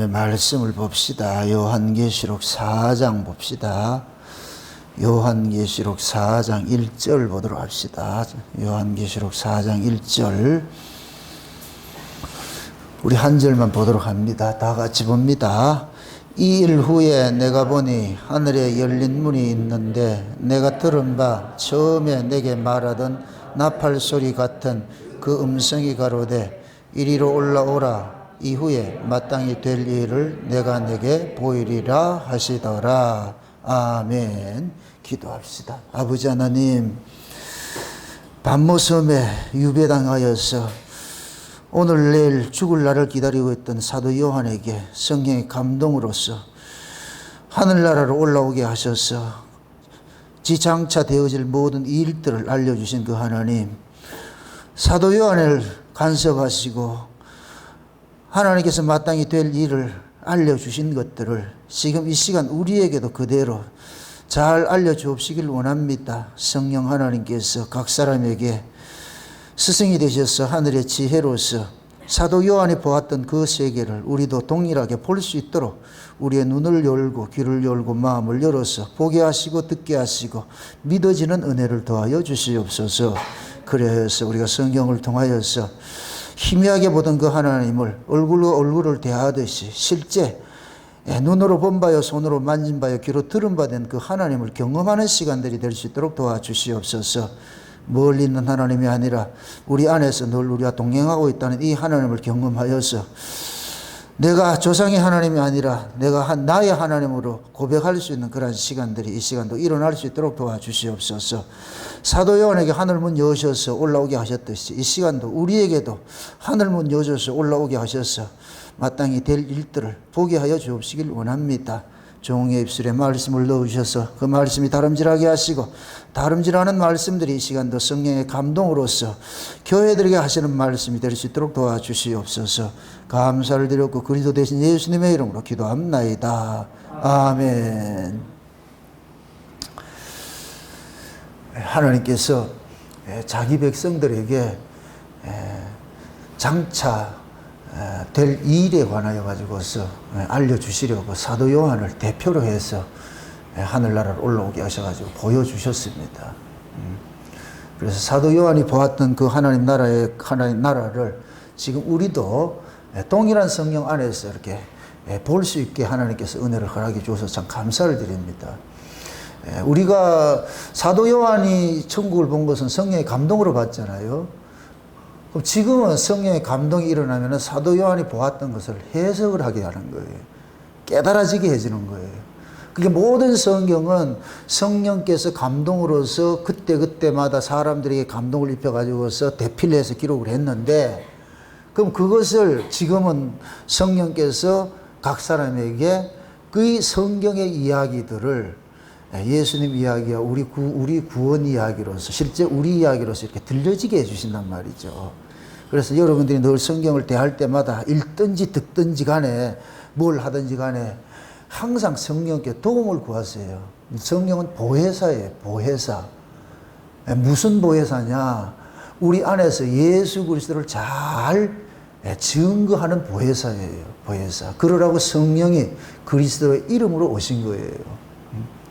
하나님의 말씀을 봅시다. 요한계시록 4장 봅시다. 요한계시록 4장 1절 보도록 합시다. 요한계시록 4장 1절. 우리 한 절만 보도록 합니다. 다 같이 봅니다. 이 일 후에 내가 보니 하늘에 열린 문이 있는데 내가 들은 바 처음에 내게 말하던 나팔 소리 같은 그 음성이 가로되 이리로 올라오라. 이후에 마땅히 될 일을 내가 내게 보이리라 하시더라. 아멘. 기도합시다. 아버지 하나님, 반모섬에 유배당하여서 오늘 내일 죽을 날을 기다리고 있던 사도 요한에게 성령의 감동으로서 하늘나라로 올라오게 하셔서 지장차 되어질 모든 일들을 알려주신 그 하나님, 사도 요한을 간섭하시고 하나님께서 마땅히 될 일을 알려주신 것들을 지금 이 시간 우리에게도 그대로 잘 알려주옵시길 원합니다. 성령 하나님께서 각 사람에게 스승이 되셔서 하늘의 지혜로서 사도 요한이 보았던 그 세계를 우리도 동일하게 볼 수 있도록 우리의 눈을 열고 귀를 열고 마음을 열어서 보게 하시고 듣게 하시고 믿어지는 은혜를 더하여 주시옵소서. 그래서 우리가 성경을 통하여서 희미하게 보던 그 하나님을 얼굴과 얼굴을 대하듯이 실제 눈으로 본 바요 손으로 만진 바요 귀로 들은 바 된 그 하나님을 경험하는 시간들이 될 수 있도록 도와주시옵소서. 멀리 있는 하나님이 아니라 우리 안에서 늘 우리와 동행하고 있다는 이 하나님을 경험하여서 내가 조상의 하나님이 아니라 내가 나의 하나님으로 고백할 수 있는 그런 시간들이 이 시간도 일어날 수 있도록 도와주시옵소서. 사도 요한에게 하늘문 여셔서 올라오게 하셨듯이 이 시간도 우리에게도 하늘문 여셔서 올라오게 하셔서 마땅히 될 일들을 보게 하여 주옵시길 원합니다. 종의 입술에 말씀을 넣으셔서 그 말씀이 다름질하게 하시고 다름질하는 말씀들이 이 시간도 성령의 감동으로서 교회들에게 하시는 말씀이 될 수 있도록 도와주시옵소서. 감사를 드렸고 그리스도 되신 예수님의 이름으로 기도합나이다. 아멘. 하나님께서 자기 백성들에게 장차 될 일에 관하여 가지고서 알려주시려고 사도 요한을 대표로 해서 하늘나라로 올라오게 하셔가지고 보여주셨습니다. 그래서 사도 요한이 보았던 그 하나님 나라를 지금 우리도 동일한 성령 안에서 이렇게 볼 수 있게 하나님께서 은혜를 허락해 주셔서 참 감사를 드립니다. 우리가 사도 요한이 천국을 본 것은 성령의 감동으로 봤잖아요. 그럼 지금은 성령의 감동이 일어나면 사도 요한이 보았던 것을 해석을 하게 하는 거예요. 깨달아지게 해주는 거예요. 그게 모든 성경은 성령께서 감동으로서 그때그때마다 사람들에게 감동을 입혀가지고서 대필해서 기록을 했는데, 그럼 그것을 지금은 성령께서 각 사람에게 그 성경의 이야기들을 예수님 이야기와 우리 구원 이야기로서 실제 우리 이야기로서 이렇게 들려지게 해주신단 말이죠. 그래서 여러분들이 늘 성경을 대할 때마다 읽든지 듣든지 간에 뭘 하든지 간에 항상 성령께 도움을 구하세요. 성령은 보혜사예요. 보혜사. 무슨 보혜사냐? 우리 안에서 예수 그리스도를 잘 증거하는 보혜사예요. 보혜사. 그러라고 성령이 그리스도의 이름으로 오신 거예요.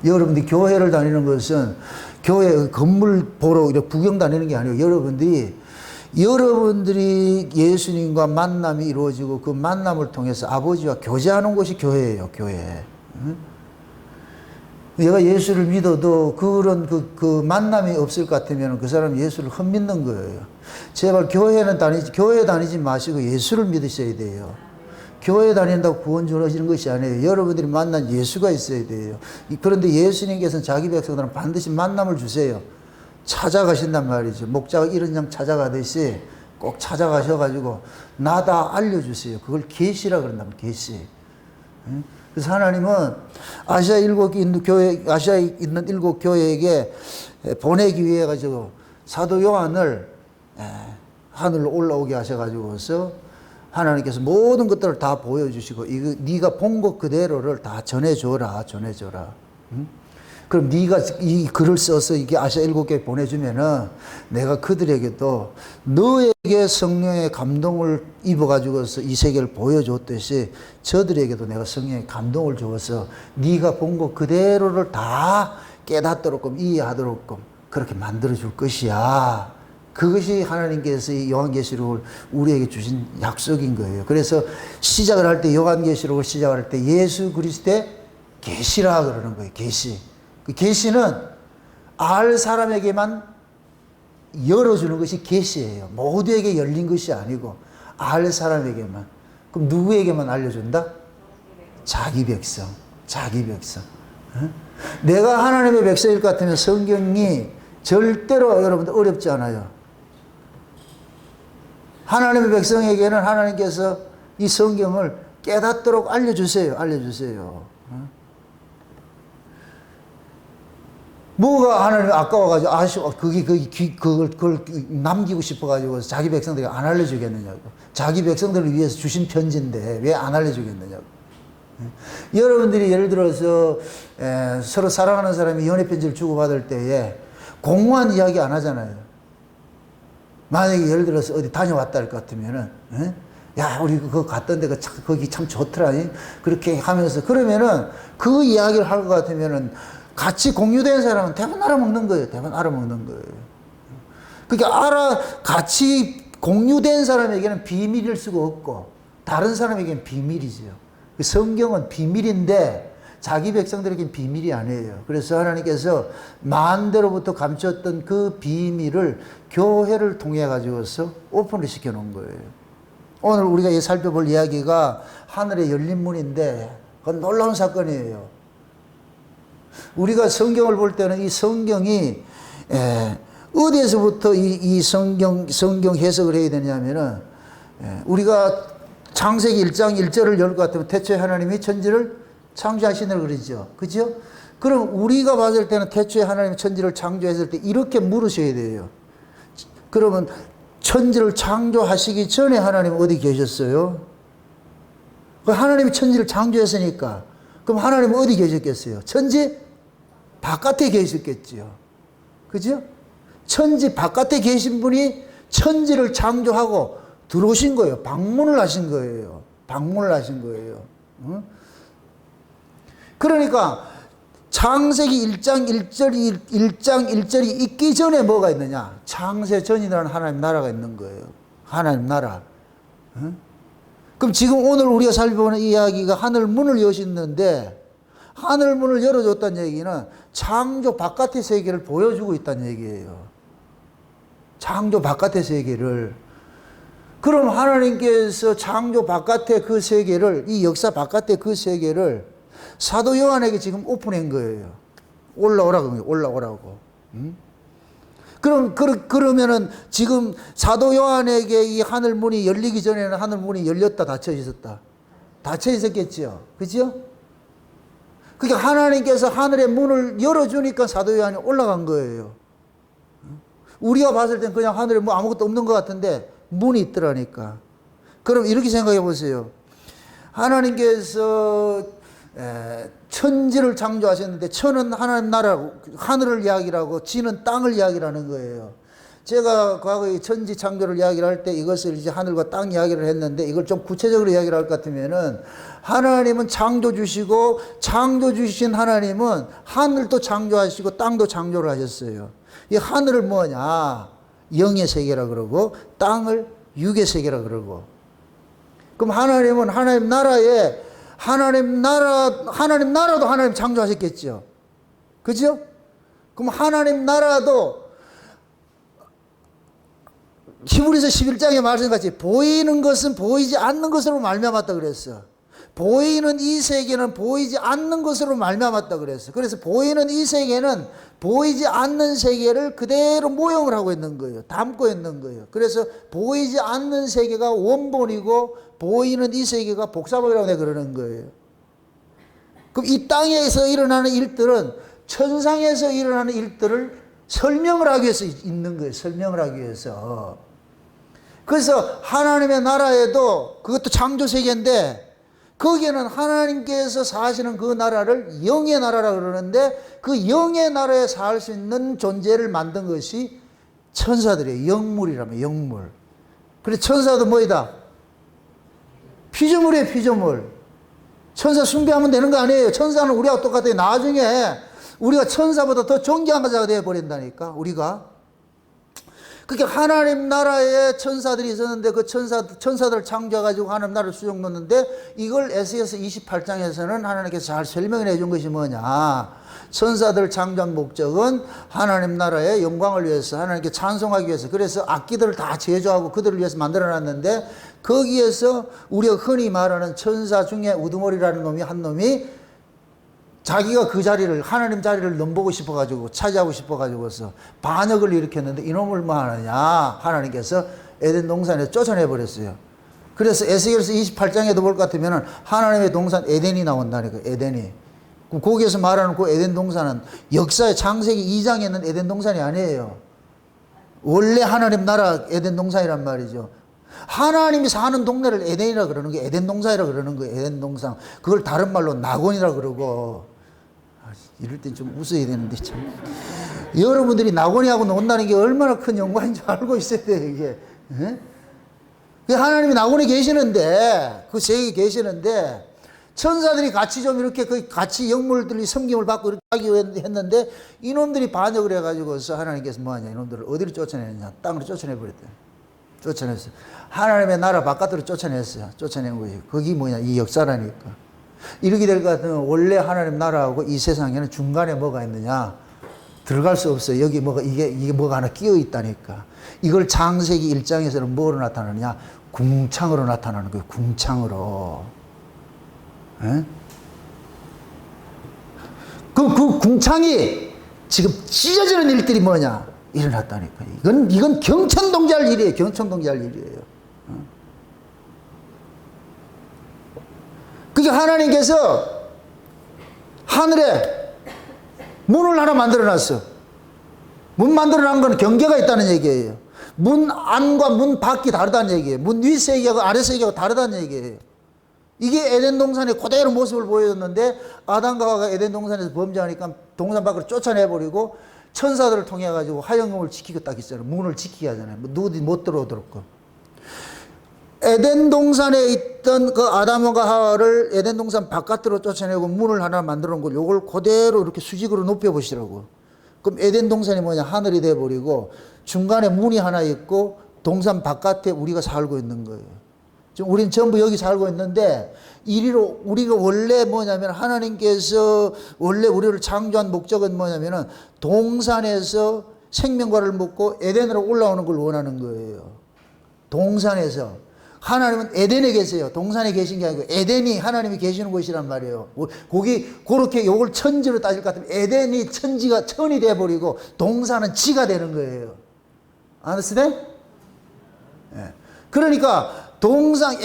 여러분들이 교회를 다니는 것은 교회 건물 보러 이렇게 구경 다니는 게 아니에요. 여러분들이 예수님과 만남이 이루어지고 그 만남을 통해서 아버지와 교제하는 곳이 교회예요. 교회. 내가 예수를 믿어도 그런 그 만남이 없을 것 같으면 그 사람은 예수를 헛믿는 거예요. 제발 교회 다니지 마시고 예수를 믿으셔야 돼요. 교회 다닌다고 구원 주어지는 것이 아니에요. 여러분들이 만난 예수가 있어야 돼요. 그런데 예수님께서는 자기 백성들은 반드시 만남을 주세요. 찾아가신단 말이죠. 목자가 이른 양 찾아가듯이 꼭 찾아가셔가지고 나다 알려주세요. 그걸 계시라 그런다면 계시. 그래서 하나님은 아시아에 있는 일곱 교회에게 보내기 위해 가지고 사도 요한을 하늘로 올라오게 하셔가지고서 하나님께서 모든 것들을 다 보여주시고 이거 네가 본 것 그대로를 다 전해줘라. 그럼 네가 이 글을 써서 이게 아시아 7교회 보내주면은 내가 그들에게도 너에게 성령의 감동을 입어가지고서 이 세계를 보여줬듯이 저들에게도 내가 성령의 감동을 주어서 네가 본 것 그대로를 다 깨닫도록끔 이해하도록끔 그렇게 만들어줄 것이야. 그것이 하나님께서 이 요한계시록을 우리에게 주신 약속인 거예요. 그래서 시작을 할 때 요한계시록을 시작할 때 예수 그리스도의 계시라 그러는 거예요. 계시. 그 계시는 알 사람에게만 열어주는 것이 계시예요. 모두에게 열린 것이 아니고 알 사람에게만. 그럼 누구에게만 알려준다? 자기 백성. 자기 백성. 내가 하나님의 백성일 것 같으면 성경이 절대로 여러분들 어렵지 않아요. 하나님의 백성에게는 하나님께서 이 성경을 깨닫도록 알려주세요. 알려주세요. 뭐가 하나님 아까워가지고 아쉬워. 그걸 남기고 싶어가지고 자기 백성들에게 안 알려주겠느냐고. 자기 백성들을 위해서 주신 편지인데 왜 안 알려주겠느냐고. 여러분들이 예를 들어서 서로 사랑하는 사람이 연애편지를 주고받을 때에 공허한 이야기 안 하잖아요. 만약에 예를 들어서 어디 다녀왔다 할 것 같으면은, 야, 우리 그거 갔던 데가 거기 참 좋더라. 그렇게 하면서, 그러면은 그 이야기를 할 것 같으면은 같이 공유된 사람은 대부분 알아먹는 거예요. 대부분 알아먹는 거예요. 그러니까 같이 공유된 사람에게는 비밀일 수가 없고, 다른 사람에게는 비밀이죠. 성경은 비밀인데, 자기 백성들에게는 비밀이 아니에요. 그래서 하나님께서 만대로부터 감췄던 그 비밀을 교회를 통해 가지고서 오픈을 시켜 놓은 거예요. 오늘 우리가 살펴볼 이야기가 하늘의 열린 문인데 그건 놀라운 사건이에요. 우리가 성경을 볼 때는 이 성경이 어디에서부터 이 성경 해석을 해야 되냐면은 우리가 창세기 1장 1절을 열 것 같으면 태초에 하나님이 천지를 창조하시느라 그러죠. 그죠? 그럼 우리가 봤을 때는 태초에 하나님이 천지를 창조했을 때 이렇게 물으셔야 돼요. 그러면 천지를 창조하시기 전에 하나님 어디 계셨어요? 하나님이 천지를 창조했으니까 그럼 하나님은 어디 계셨겠어요? 천지 바깥에 계셨겠지요. 그죠? 천지 바깥에 계신 분이 천지를 창조하고 들어오신 거예요. 방문을 하신 거예요. 방문을 하신 거예요. 응? 그러니까 창세기 1장 1절이 있기 전에 뭐가 있느냐? 창세 전이라는 하나님 나라가 있는 거예요. 하나님 나라. 응? 그럼 지금 오늘 우리가 살펴보는 이야기가 하늘 문을 여셨는데 하늘 문을 열어줬다는 얘기는 창조 바깥의 세계를 보여주고 있다는 얘기예요. 창조 바깥의 세계를. 그럼 하나님께서 창조 바깥의 그 세계를, 이 역사 바깥의 그 세계를 사도 요한에게 지금 오픈한 거예요. 올라오라고. 올라오라고. 그러면은 지금 사도 요한에게 이 하늘 문이 열리기 전에는 하늘 문이 열렸다 닫혀 있었다. 닫혀 있었겠죠. 그죠? 그러니까 하나님께서 하늘의 문을 열어주니까 사도 요한이 올라간 거예요. 우리가 봤을 땐 그냥 하늘에 뭐 아무것도 없는 것 같은데 문이 있더라니까. 그럼 이렇게 생각해 보세요. 하나님께서 천지를 창조하셨는데 천은 하나님 나라, 하늘을 이야기라고 지는 땅을 이야기라는 거예요. 제가 과거에 천지 창조를 이야기를 할 때 이것을 이제 하늘과 땅 이야기를 했는데 이걸 좀 구체적으로 이야기를 할 것 같으면은 하나님은 창조주시고 창조주신 하나님은 하늘도 창조하시고 땅도 창조를 하셨어요. 이 하늘을 뭐냐? 영의 세계라 그러고 땅을 육의 세계라 그러고. 그럼 하나님은 하나님 나라에 하나님 나라도 하나님 창조하셨겠죠. 그죠? 그럼 하나님 나라도 히브리서 11장의 말씀같이 보이는 것은 보이지 않는 것으로 말미암았다 그랬어. 보이는 이 세계는 보이지 않는 것으로 말미암았다 그랬어. 그래서 보이는 이 세계는 보이지 않는 세계를 그대로 모형을 하고 있는 거예요. 담고 있는 거예요. 그래서 보이지 않는 세계가 원본이고 보이는 이 세계가 복사본이라고 내가 그러는 거예요. 그럼 이 땅에서 일어나는 일들은 천상에서 일어나는 일들을 설명을 하기 위해서 있는 거예요. 설명을 하기 위해서. 그래서 하나님의 나라에도 그것도 창조 세계인데 거기에는 하나님께서 사시는 그 나라를 영의 나라라 그러는데 그 영의 나라에 살 수 있는 존재를 만든 것이 천사들이에요. 영물이라면 영물. 그래서 천사도 뭐이다? 피조물이에요. 피조물. 천사 숭배하면 되는 거 아니에요. 천사는 우리하고 똑같아요. 나중에 우리가 천사보다 더 존귀한 자가 되어버린다니까, 우리가. 그러니까 하나님 나라에 천사들이 있었는데 그 천사들을 창조해가지고 하나님 나라를 수용 놓는데 이걸 에스겔서 28장에서는 하나님께서 잘 설명을 해준 것이 뭐냐. 천사들 창조한 목적은 하나님 나라의 영광을 위해서, 하나님께 찬송하기 위해서, 그래서 악기들을 다 제조하고 그들을 위해서 만들어 놨는데 거기에서 우리가 흔히 말하는 천사 중에 우두머리라는 놈이 한 놈이 자기가 그 자리를, 하나님 자리를 넘보고 싶어가지고, 차지하고 싶어가지고서 반역을 일으켰는데 이놈을 뭐 하느냐. 하나님께서 에덴 동산에 쫓아내버렸어요. 그래서 에스겔서 28장에도 볼 것 같으면 하나님의 동산 에덴이 나온다니까, 에덴이. 그럼 거기에서 말하는 그 에덴 동산은 역사의 창세기 2장에 있는 에덴 동산이 아니에요. 원래 하나님 나라 에덴 동산이란 말이죠. 하나님이 사는 동네를 에덴이라 그러는 게 에덴 동산이라 그러는 거예요. 에덴 동산. 그걸 다른 말로 낙원이라 그러고. 이럴 땐 좀 웃어야 되는데 참. 여러분들이 낙원이하고 논다는 게 얼마나 큰 영광인 줄 알고 있어야 돼요, 이게. 하나님이 낙원에 계시는데, 그 세계에 계시는데, 천사들이 같이 좀 이렇게 그 같이 영물들이 섬김을 받고 이렇게 하기 했는데, 이놈들이 반역을 해가지고서 하나님께서 뭐하냐, 이놈들을 어디로 쫓아내느냐, 땅으로 쫓아내버렸대요. 쫓아냈어요. 하나님의 나라 바깥으로 쫓아냈어요. 쫓아낸 거지. 그게 뭐냐, 이 역사라니까. 이렇게 될 것 같으면 원래 하나님 나라하고 이 세상에는 중간에 뭐가 있느냐? 들어갈 수 없어요. 여기 뭐가, 이게 뭐가 하나 끼어 있다니까. 이걸 창세기 1장에서는 뭐로 나타나느냐? 궁창으로 나타나는 거예요. 궁창으로. 에? 그 궁창이 지금 찢어지는 일들이 뭐냐? 일어났다니까. 이건 경천동지할 일이에요. 경천동지할 일이에요. 그러니까 하나님께서 하늘에 문을 하나 만들어 놨어. 문 만들어 놓은 건 경계가 있다는 얘기예요. 문 안과 문 밖이 다르다는 얘기예요. 문 위 세계하고 아래 세계하고 다르다는 얘기예요. 이게 에덴 동산의 그대로 모습을 보여줬는데 아담과 하와가 에덴 동산에서 범죄하니까 동산 밖으로 쫓아내버리고 천사들을 통해 가지고 화영금을 지키고 딱 있잖아요. 문을 지키게 하잖아요. 누구든지 못 들어오도록. 에덴 동산에 있던 그 아담과 하와를 에덴 동산 바깥으로 쫓아내고 문을 하나 만들어 놓은 걸 요걸 그대로 이렇게 수직으로 높여 보시라고. 그럼 에덴 동산이 뭐냐? 하늘이 돼 버리고 중간에 문이 하나 있고 동산 바깥에 우리가 살고 있는 거예요. 지금 우리는 전부 여기 살고 있는데 이리로 우리가 원래 뭐냐면 하나님께서 원래 우리를 창조한 목적은 뭐냐면은 동산에서 생명과를 먹고 에덴으로 올라오는 걸 원하는 거예요. 동산에서. 하나님은 에덴에 계세요. 동산에 계신 게 아니고 에덴이 하나님이 계시는 곳이란 말이에요. 거기 그렇게 요걸 천지로 따질 것 같으면 에덴이 천지가 천이 돼버리고 동산은 지가 되는 거예요. understand? 예. 그러니까 동산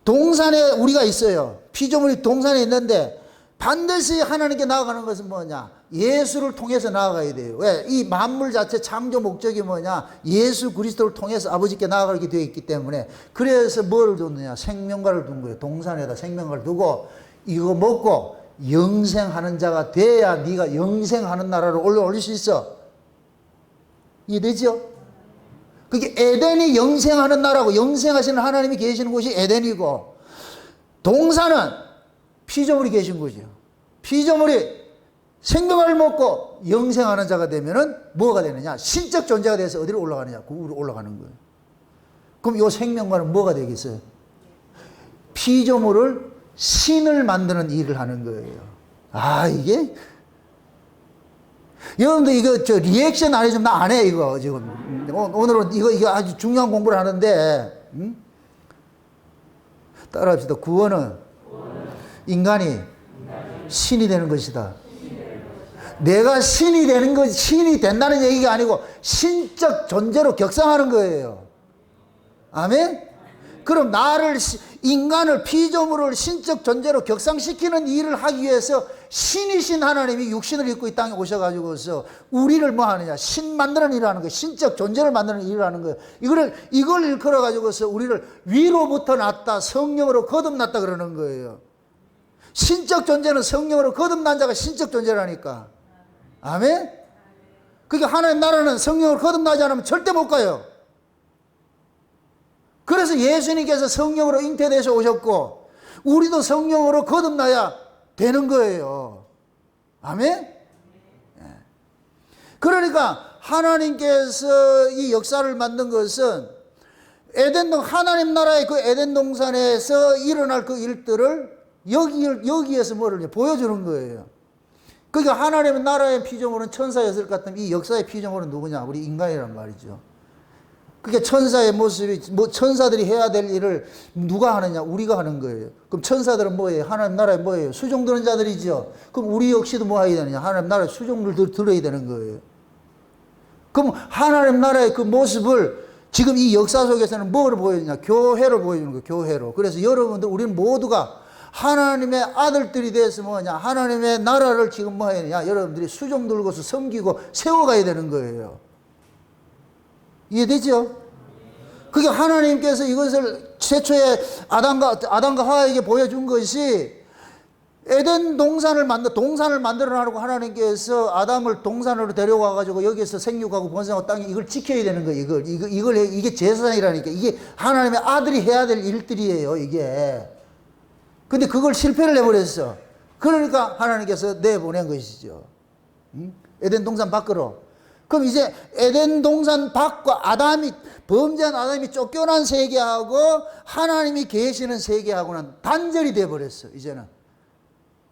동산에 우리가 있어요. 피조물이 동산에 있는데 반드시 하나님께 나아가는 것은 뭐냐? 예수를 통해서 나아가야 돼요. 왜? 이 만물 자체 창조 목적이 뭐냐? 예수 그리스도를 통해서 아버지께 나아가게 되어 있기 때문에 그래서 뭐를 줬느냐? 생명과를 둔 거예요. 동산에다 생명과를 두고 이거 먹고 영생하는 자가 돼야 네가 영생하는 나라로 올라올 수 있어. 이해되죠? 그게 에덴이 영생하는 나라고 영생하시는 하나님이 계시는 곳이 에덴이고 동산은 피조물이 계신 곳이에요. 피조물이 생명을 먹고 영생하는 자가 되면은 뭐가 되느냐? 신적 존재가 돼서 어디로 올라가느냐? 구로 올라가는 거예요. 그럼 이 생명과는 뭐가 되겠어요? 피조물을 신을 만드는 일을 하는 거예요. 아, 이게 여러분들 이거 저 리액션 안 해주면 나 안 해, 이거 지금. 오늘은 이거 아주 중요한 공부를 하는데, 따라합시다. 구원은 인간이 신이 되는 것이다. 내가 신이 되는 것, 신이 된다는 얘기가 아니고 신적 존재로 격상하는 거예요. 아멘? 그럼 나를, 인간을 피조물을 신적 존재로 격상시키는 일을 하기 위해서 신이신 하나님이 육신을 입고 이 땅에 오셔가지고서 우리를 뭐 하느냐? 신 만드는 일을 하는 거예요. 신적 존재를 만드는 일을 하는 거예요. 이걸 일컬어가지고서 우리를 위로부터 났다, 성령으로 거듭났다 그러는 거예요. 신적 존재는 성령으로 거듭난 자가 신적 존재라니까. 아멘? 그러니까 하나님 나라는 성령으로 거듭나지 않으면 절대 못 가요. 그래서 예수님께서 성령으로 잉태되셔 오셨고 우리도 성령으로 거듭나야 되는 거예요. 아멘? 그러니까 하나님께서 이 역사를 만든 것은 하나님 나라의 그 에덴 동산에서 일어날 그 일들을 여기에서 뭐를 보여주는 거예요. 그러니까 하나님 나라의 피조물은 천사였을 것 같으면 이 역사의 피조물은 누구냐? 우리 인간이란 말이죠. 그러니까 천사의 모습이, 천사들이 해야 될 일을 누가 하느냐? 우리가 하는 거예요. 그럼 천사들은 뭐예요? 하나님 나라에 뭐예요? 수종 드는 자들이죠. 그럼 우리 역시도 뭐 해야 되느냐? 하나님 나라에 수종을 들어야 되는 거예요. 그럼 하나님 나라의 그 모습을 지금 이 역사 속에서는 뭐를 보여주냐? 교회로 보여주는 거예요. 교회로. 그래서 여러분들, 우리는 모두가 하나님의 아들들이 돼서 뭐냐? 하나님의 나라를 지금 뭐 해야 되냐? 여러분들이 수종 들고서 섬기고 세워가야 되는 거예요. 이해되죠? 그게 하나님께서 이것을 최초에 아담과 하와에게 보여준 것이 에덴 동산을 만들어내라고 하나님께서 아담을 동산으로 데려와가지고 여기에서 생육하고 번성하고 땅에 이걸 지켜야 되는 거예요. 이게 제사장이라니까. 이게 하나님의 아들이 해야 될 일들이에요, 이게. 근데 그걸 실패를 해버렸어. 그러니까 하나님께서 내보낸 것이죠. 에덴 동산 밖으로. 그럼 이제 에덴 동산 밖과 범죄한 아담이 쫓겨난 세계하고 하나님이 계시는 세계하고는 단절이 되어버렸어, 이제는.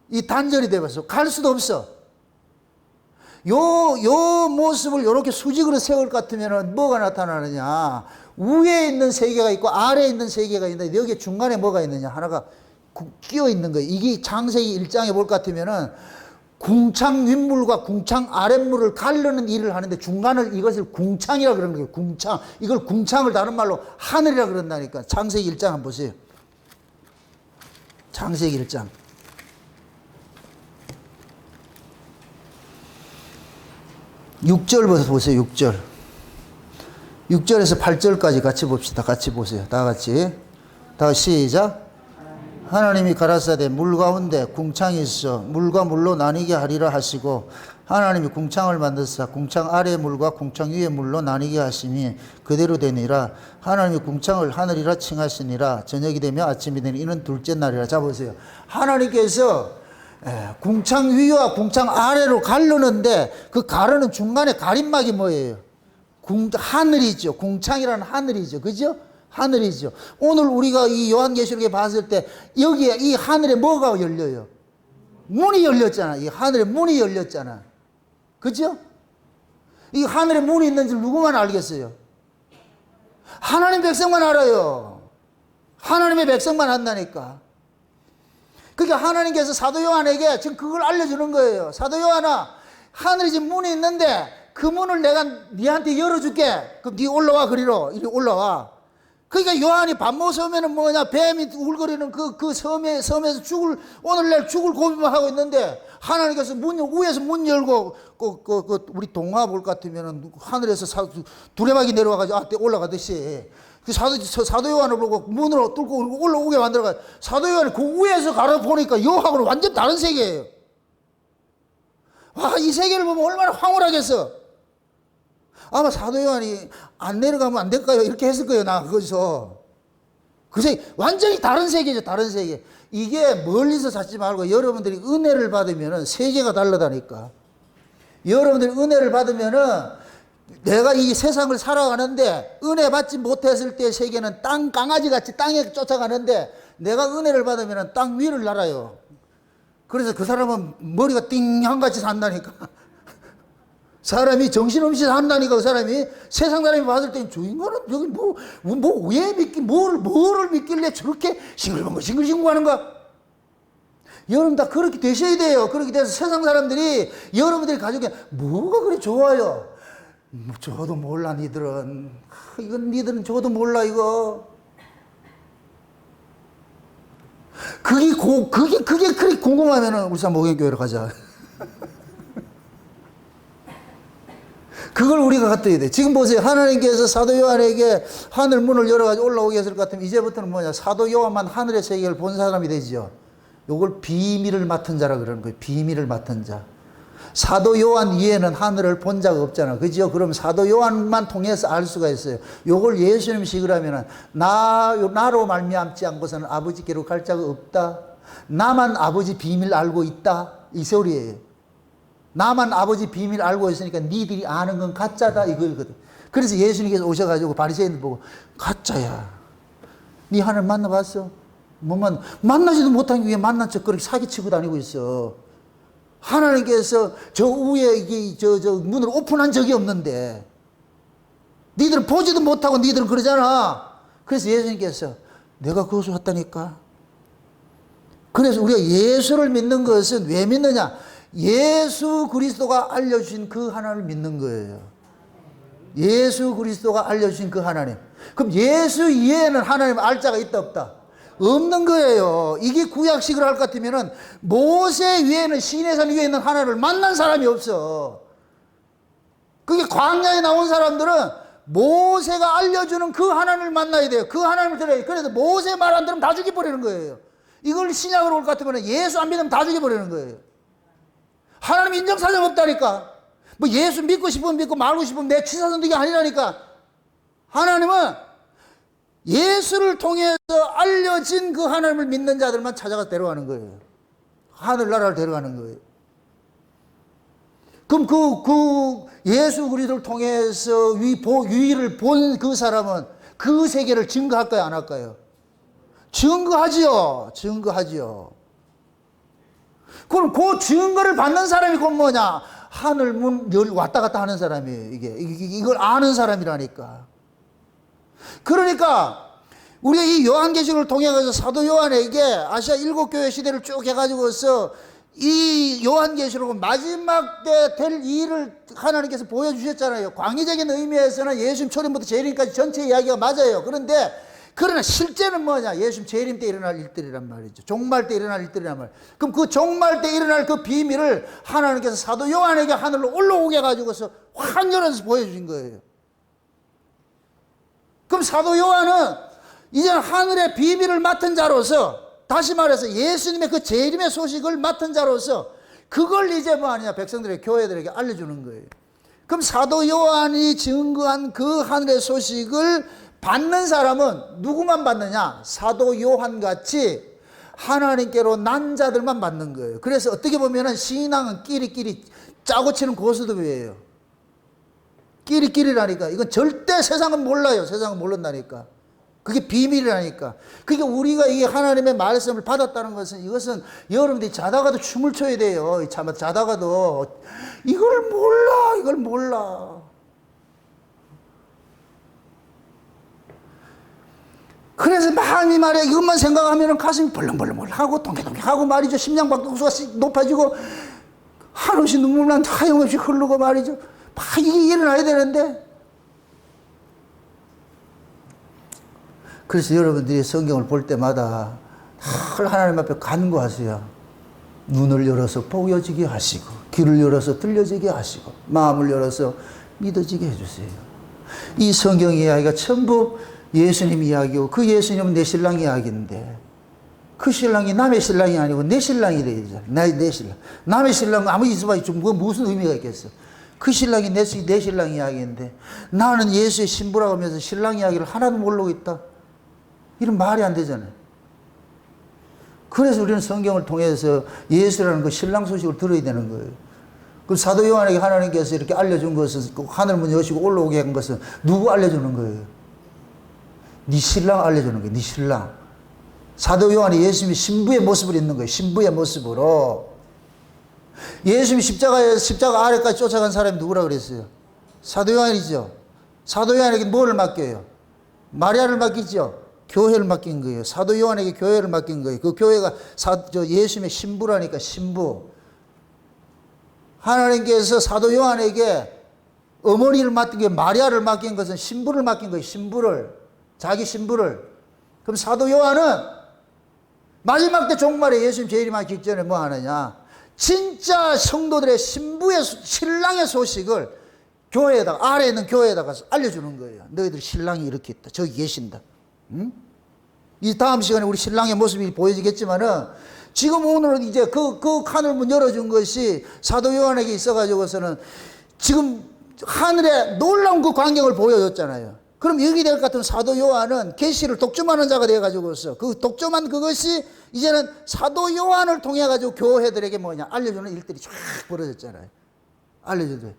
이 단절이 되어버렸어. 갈 수도 없어. 요 모습을 이렇게 수직으로 세울 것 같으면 뭐가 나타나느냐. 위에 있는 세계가 있고 아래에 있는 세계가 있는데 여기 중간에 뭐가 있느냐. 하나가 끼어 있는 거예요. 이게 창세기 1장에 볼 것 같으면은 궁창 윗물과 궁창 아랫물을 가르는 일을 하는데 이것을 궁창이라 그러는 거예요. 궁창. 이걸 궁창을 다른 말로 하늘이라 그런다니까. 창세기 1장 한번 보세요. 창세기 1장. 6절부터 보세요. 6절. 6절에서 8절까지 같이 봅시다. 같이 보세요. 다 같이. 다 시작. 하나님이 가라사대 물 가운데 궁창이 있어 물과 물로 나뉘게 하리라 하시고 하나님이 궁창을 만드사 궁창 아래의 물과 궁창 위의 물로 나뉘게 하심이 그대로 되니라. 하나님이 궁창을 하늘이라 칭하시니라. 저녁이 되며 아침이 되니 이는 둘째 날이라. 자 보세요. 하나님께서 궁창 위와 궁창 아래로 가르는데 그 가르는 중간에 가림막이 뭐예요? 하늘이죠. 궁창이라는 하늘이죠. 그죠? 하늘이죠. 오늘 우리가 이 요한계시록에 봤을 때 여기에 이 하늘에 뭐가 열려요? 문이 열렸잖아. 이 하늘에 문이 열렸잖아. 그죠? 이 하늘에 문이 있는 줄 누구만 알겠어요? 하나님 백성만 알아요. 하나님의 백성만 안다니까. 그러니까 하나님께서 사도 요한에게 지금 그걸 알려주는 거예요. 사도 요한아, 하늘에 지금 문이 있는데 그 문을 내가 니한테 열어줄게. 그럼 니 올라와 그리로. 이리 올라와. 그러니까 요한이 밤모서 오면은 뭐냐, 뱀이 울거리는 그 섬에서 오늘날 죽을 고비만 하고 있는데, 하나님께서 위에서 문 열고, 우리 동화 볼 것 같으면은 하늘에서 두레박이 내려와가지고, 올라가듯이. 그 사도 요한을 보고 문으로 뚫고 올라오게 만들어가. 사도 요한이 그 위에서 가려 보니까 요하고는 완전 다른 세계예요. 와, 이 세계를 보면 얼마나 황홀하겠어. 아마 사도 요한이 안 내려가면 안 될까요? 이렇게 했을 거예요, 나 거기서. 그 세계, 완전히 다른 세계죠, 다른 세계. 이게 멀리서 찾지 말고 여러분들이 은혜를 받으면은 세계가 다르다니까. 여러분들이 은혜를 받으면은 내가 이 세상을 살아가는데 은혜 받지 못했을 때 세계는 땅 강아지 같이 땅에 쫓아가는데 내가 은혜를 받으면은 땅 위를 날아요. 그래서 그 사람은 머리가 띵한같이 산다니까. 사람이 정신없이 산다니까. 그 사람이 세상 사람이 봤을 때 저 인간은 여기 왜 뭐를 믿길래 저렇게 싱글벙글 하는가. 여러분 다 그렇게 되셔야 돼요. 그렇게 돼서 세상 사람들이 여러분들이 가지고 뭐가 그리 좋아요. 저도 몰라. 니들은 저도 몰라. 이거 그게 그렇게 궁금하면은 울산 목양교회로 가자. 그걸 우리가 갖다 야 돼. 지금 보세요. 하나님께서 사도 요한에게 하늘 문을 열어가지고 올라오게 했을 것 같으면 이제부터는 뭐냐. 사도 요한만 하늘의 세계를 본 사람이 되지요. 요걸 비밀을 맡은 자라 그러는 거예요. 비밀을 맡은 자. 사도 요한 이외에는 하늘을 본 자가 없잖아. 그죠? 그럼 사도 요한만 통해서 알 수가 있어요. 요걸 예수님식으로 하면은 나로 말미암지 않고서는 아버지께로 갈 자가 없다. 나만 아버지 비밀 알고 있다. 이 소리예요. 나만 아버지 비밀 알고 있으니까 니들이 아는 건 가짜다 이거거든. 그래서 예수님께서 오셔가지고 바리새인들 보고 가짜야. 니 하늘 만나봤어? 뭐 만나지도 못한 게 왜 만난 척 그렇게 사기치고 다니고 있어. 하나님께서 저 위에 저 문을 오픈한 적이 없는데 니들은 보지도 못하고 니들은 그러잖아. 그래서 예수님께서 내가 그것을 왔다니까. 그래서 우리가 예수를 믿는 것은 왜 믿느냐? 예수 그리스도가 알려주신 그 하나님을 믿는 거예요. 예수 그리스도가 알려주신 그 하나님. 그럼 예수 이외에는 하나님 알 자가 있다 없다? 없는 거예요. 이게 구약식으로 할 것 같으면은 모세 위에는 시내산 위에 있는 하나님을 만난 사람이 없어. 그게 광야에 나온 사람들은 모세가 알려주는 그 하나님을 만나야 돼요. 그 하나님을 들어야 돼요. 그래서 모세 말 안 들으면 다 죽여버리는 거예요. 이걸 신약으로 올 것 같으면 예수 안 믿으면 다 죽여버리는 거예요. 하나님 인정사정 없다니까. 뭐 예수 믿고 싶으면 믿고 말고 싶으면 내 취사선택이 아니라니까. 하나님은 예수를 통해서 알려진 그 하나님을 믿는 자들만 찾아가 데려가는 거예요. 하늘나라를 데려가는 거예요. 그럼 그 예수 그리스도를 통해서 위를 본 그 사람은 그 세계를 증거할까요, 안 할까요? 증거하지요. 증거하지요. 그럼 그 증거를 받는 사람이 곧 뭐냐? 하늘 문 왔다 갔다 하는 사람이에요. 이걸 아는 사람이라니까. 그러니까 우리가 이 요한계시록을 통해서 사도 요한에게 아시아 7교회 시대를 쭉 해가지고서 이 요한계시록은 마지막 때 될 일을 하나님께서 보여주셨잖아요. 광의적인 의미에서는 예수님 초림부터 재림까지 전체 이야기가 맞아요. 그러나 실제는 뭐냐? 예수님 재림 때 일어날 일들이란 말이죠. 종말 때 일어날 일들이란 말이에요. 그럼 그 종말 때 일어날 그 비밀을 하나님께서 사도 요한에게 하늘로 올라오게 해가지고서 확 열어서 보여주신 거예요. 그럼 사도 요한은 이제는 하늘의 비밀을 맡은 자로서, 다시 말해서 예수님의 그 재림의 소식을 맡은 자로서 그걸 이제 뭐 아니냐? 백성들의 교회들에게 알려주는 거예요. 그럼 사도 요한이 증거한 그 하늘의 소식을 받는 사람은 누구만 받느냐? 사도 요한같이 하나님께로 난 자들만 받는 거예요. 그래서 어떻게 보면은 신앙은 끼리끼리 짜고 치는 고스톱이에요. 끼리끼리라니까. 이건 절대 세상은 몰라요. 세상은 모른다니까. 그게 비밀이라니까. 그러니까 우리가 이 하나님의 말씀을 받았다는 것은, 이것은 여러분들이 자다가도 춤을 춰야 돼요. 자다가도 이걸 몰라. 그래서 막 이 말에 이것만 생각하면 가슴이 벌렁벌렁하고 동해동해하고 말이죠. 심장박동수가 높아지고 한없이 눈물만 하염없이 흐르고 말이죠. 막 이게 일어나야 되는데. 그래서 여러분들이 성경을 볼 때마다 하나님 앞에 간구하세요. 눈을 열어서 보여지게 하시고, 귀를 열어서 들려지게 하시고, 마음을 열어서 믿어지게 해주세요. 이 성경 이야기가 전부 예수님 이야기고, 그 예수님은 내 신랑 이야기인데, 그 신랑이 남의 신랑이 아니고 내 신랑이 되잖아. 내 신랑. 남의 신랑은 아무리 있어봐야 무슨 의미가 있겠어. 그 신랑이 내 신랑 이야기인데, 나는 예수의 신부라고 하면서 신랑 이야기를 하나도 모르고 있다. 이런 말이 안 되잖아요. 그래서 우리는 성경을 통해서 예수라는 그 신랑 소식을 들어야 되는 거예요. 그 사도 요한에게 하나님께서 이렇게 알려준 것은, 하늘문 여시고 올라오게 한 것은 누구 알려주는 거예요? 네 신랑 알려주는 거예요. 네 신랑. 사도 요한이 예수님이 신부의 모습을 입는 거예요. 신부의 모습으로. 예수님이 십자가 아래까지 쫓아간 사람이 누구라 그랬어요? 사도 요한이죠. 사도 요한에게 뭐를 맡겨요? 마리아를 맡기죠. 교회를 맡긴 거예요. 사도 요한에게 교회를 맡긴 거예요. 그 교회가 예수님의 신부라니까, 신부. 하나님께서 사도 요한에게 어머니를 맡긴 게, 마리아를 맡긴 것은 신부를 맡긴 거예요. 신부를. 자기 신부를. 그럼 사도 요한은 마지막 때 종말에 예수님 재림하기 직전에 뭐 하느냐? 진짜 성도들의 신부의 신랑의 소식을 교회에다가, 아래에 있는 교회에다가 알려주는 거예요. 너희들 신랑이 이렇게 있다. 저기 계신다. 응? 이 다음 시간에 우리 신랑의 모습이 보여지겠지만은, 지금 오늘은 이제 그 하늘 문 열어준 것이 사도 요한에게 있어가지고서는 지금 하늘에 놀라운 그 광경을 보여줬잖아요. 그럼 여기 될 것 같은 사도 요한은 계시를 독점하는 자가 되어가지고서 그 독점한 그것이 이제는 사도 요한을 통해가지고 교회들에게 뭐냐, 알려주는 일들이 쫙 벌어졌잖아요. 알려주더래요.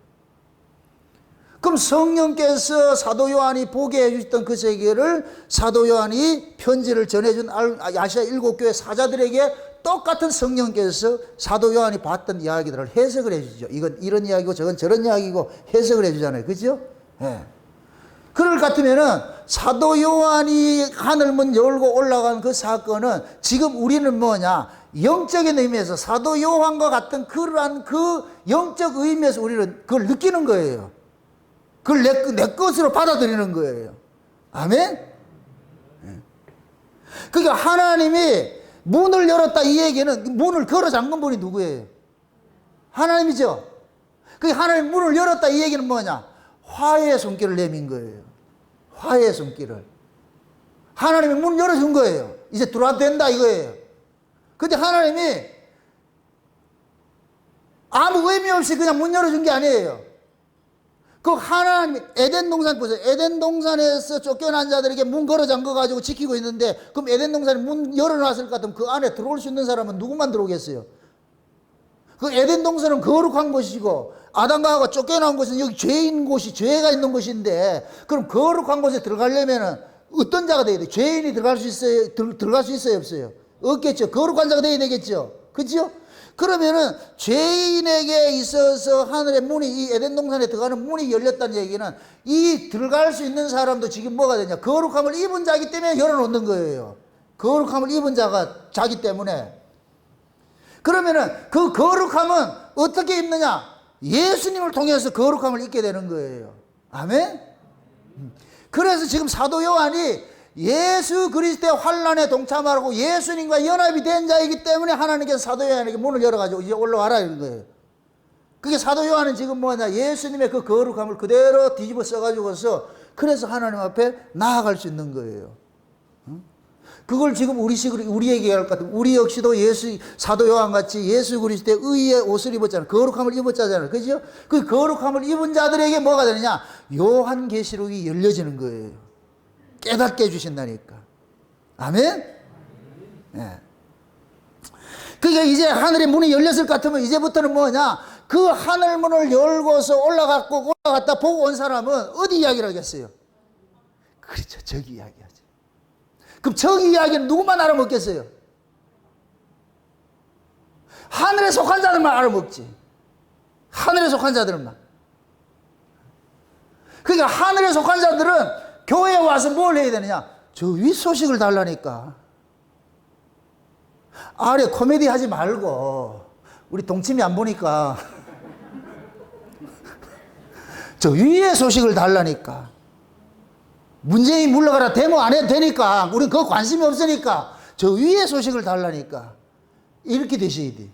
그럼 성령께서 사도 요한이 보게 해주셨던 그 세계를 사도 요한이 편지를 전해준 아시아 7교회 사자들에게 똑같은 성령께서 사도 요한이 봤던 이야기들을 해석을 해주죠. 이건 이런 이야기고 저건 저런 이야기고 해석을 해주잖아요. 그죠? 예. 그럴 것 같으면은 사도 요한이 하늘문 열고 올라간 그 사건은 지금 우리는 뭐냐, 영적인 의미에서 사도 요한과 같은 그러한 그 영적 의미에서 우리는 그걸 느끼는 거예요. 그걸 내 것으로 받아들이는 거예요. 아멘? 그러니까 하나님이 문을 열었다 이 얘기는 문을 걸어 잠근 분이 누구예요? 하나님이죠. 그 하나님 문을 열었다 이 얘기는 뭐냐? 화해의 손길을 내민 거예요. 화해의 손길을. 하나님이 문을 열어준 거예요. 이제 들어와도 된다 이거예요. 근데 하나님이 아무 의미 없이 그냥 문 열어준 게 아니에요. 그 하나님, 에덴 동산 보세요. 에덴 동산에서 쫓겨난 자들에게 문 걸어 잠궈 가지고 지키고 있는데, 그럼 에덴 동산에 문 열어놨을 것 같으면 그 안에 들어올 수 있는 사람은 누구만 들어오겠어요? 그 에덴 동산은 거룩한 곳이고, 아담과 하와가 쫓겨난 곳은 여기 죄인 곳이, 죄가 있는 곳인데, 그럼 거룩한 곳에 들어가려면은 어떤 자가 돼야 돼요? 죄인이 들어갈 수 있어요? 들어갈 수 있어요? 없어요? 없겠죠. 거룩한 자가 돼야 되겠죠. 그죠? 그러면은 죄인에게 있어서 하늘의 문이, 이 에덴 동산에 들어가는 문이 열렸다는 얘기는 이 들어갈 수 있는 사람도 지금 뭐가 되냐, 거룩함을 입은 자이기 때문에 열어놓는 거예요. 거룩함을 입은 자가 자기 때문에. 그러면은 그 거룩함은 어떻게 입느냐? 예수님을 통해서 거룩함을 입게 되는 거예요. 아멘? 그래서 지금 사도 요한이 예수 그리스도의 환난에 동참하고 예수님과 연합이 된 자이기 때문에 하나님께서 사도 요한에게 문을 열어가지고 이제 올라와라 이런 거예요. 그게 사도 요한은 지금 뭐냐, 예수님의 그 거룩함을 그대로 뒤집어 써가지고서 그래서 하나님 앞에 나아갈 수 있는 거예요. 그걸 지금 우리에게 얘기할 것 같으면 우리 역시도 사도 요한같이 예수 그리스도의 의의 옷을 입었잖아요. 거룩함을 입었잖아요. 그죠? 그 거룩함을 입은 자들에게 뭐가 되느냐, 요한계시록이 열려지는 거예요. 깨닫게 해주신다니까. 아멘? 네. 그게 이제 하늘의 문이 열렸을 것 같으면 이제부터는 뭐냐, 그 하늘 문을 열고서 올라갔다 보고 온 사람은 어디 이야기를 하겠어요? 그렇죠. 저기 이야기하죠. 그럼 저기 이야기는 누구만 알아먹겠어요? 하늘에 속한 자들만 알아먹지. 하늘에 속한 자들만. 그러니까 하늘에 속한 자들은 교회에 와서 뭘 해야 되느냐? 저 윗 소식을 달라니까. 아래 코미디 하지 말고, 우리 동침이 안 보니까. 저 위의 소식을 달라니까. 문재인 물러가라 데모 안 해도 되니까. 우린 그거 관심이 없으니까. 저 위의 소식을 달라니까. 이렇게 되셔야 돼.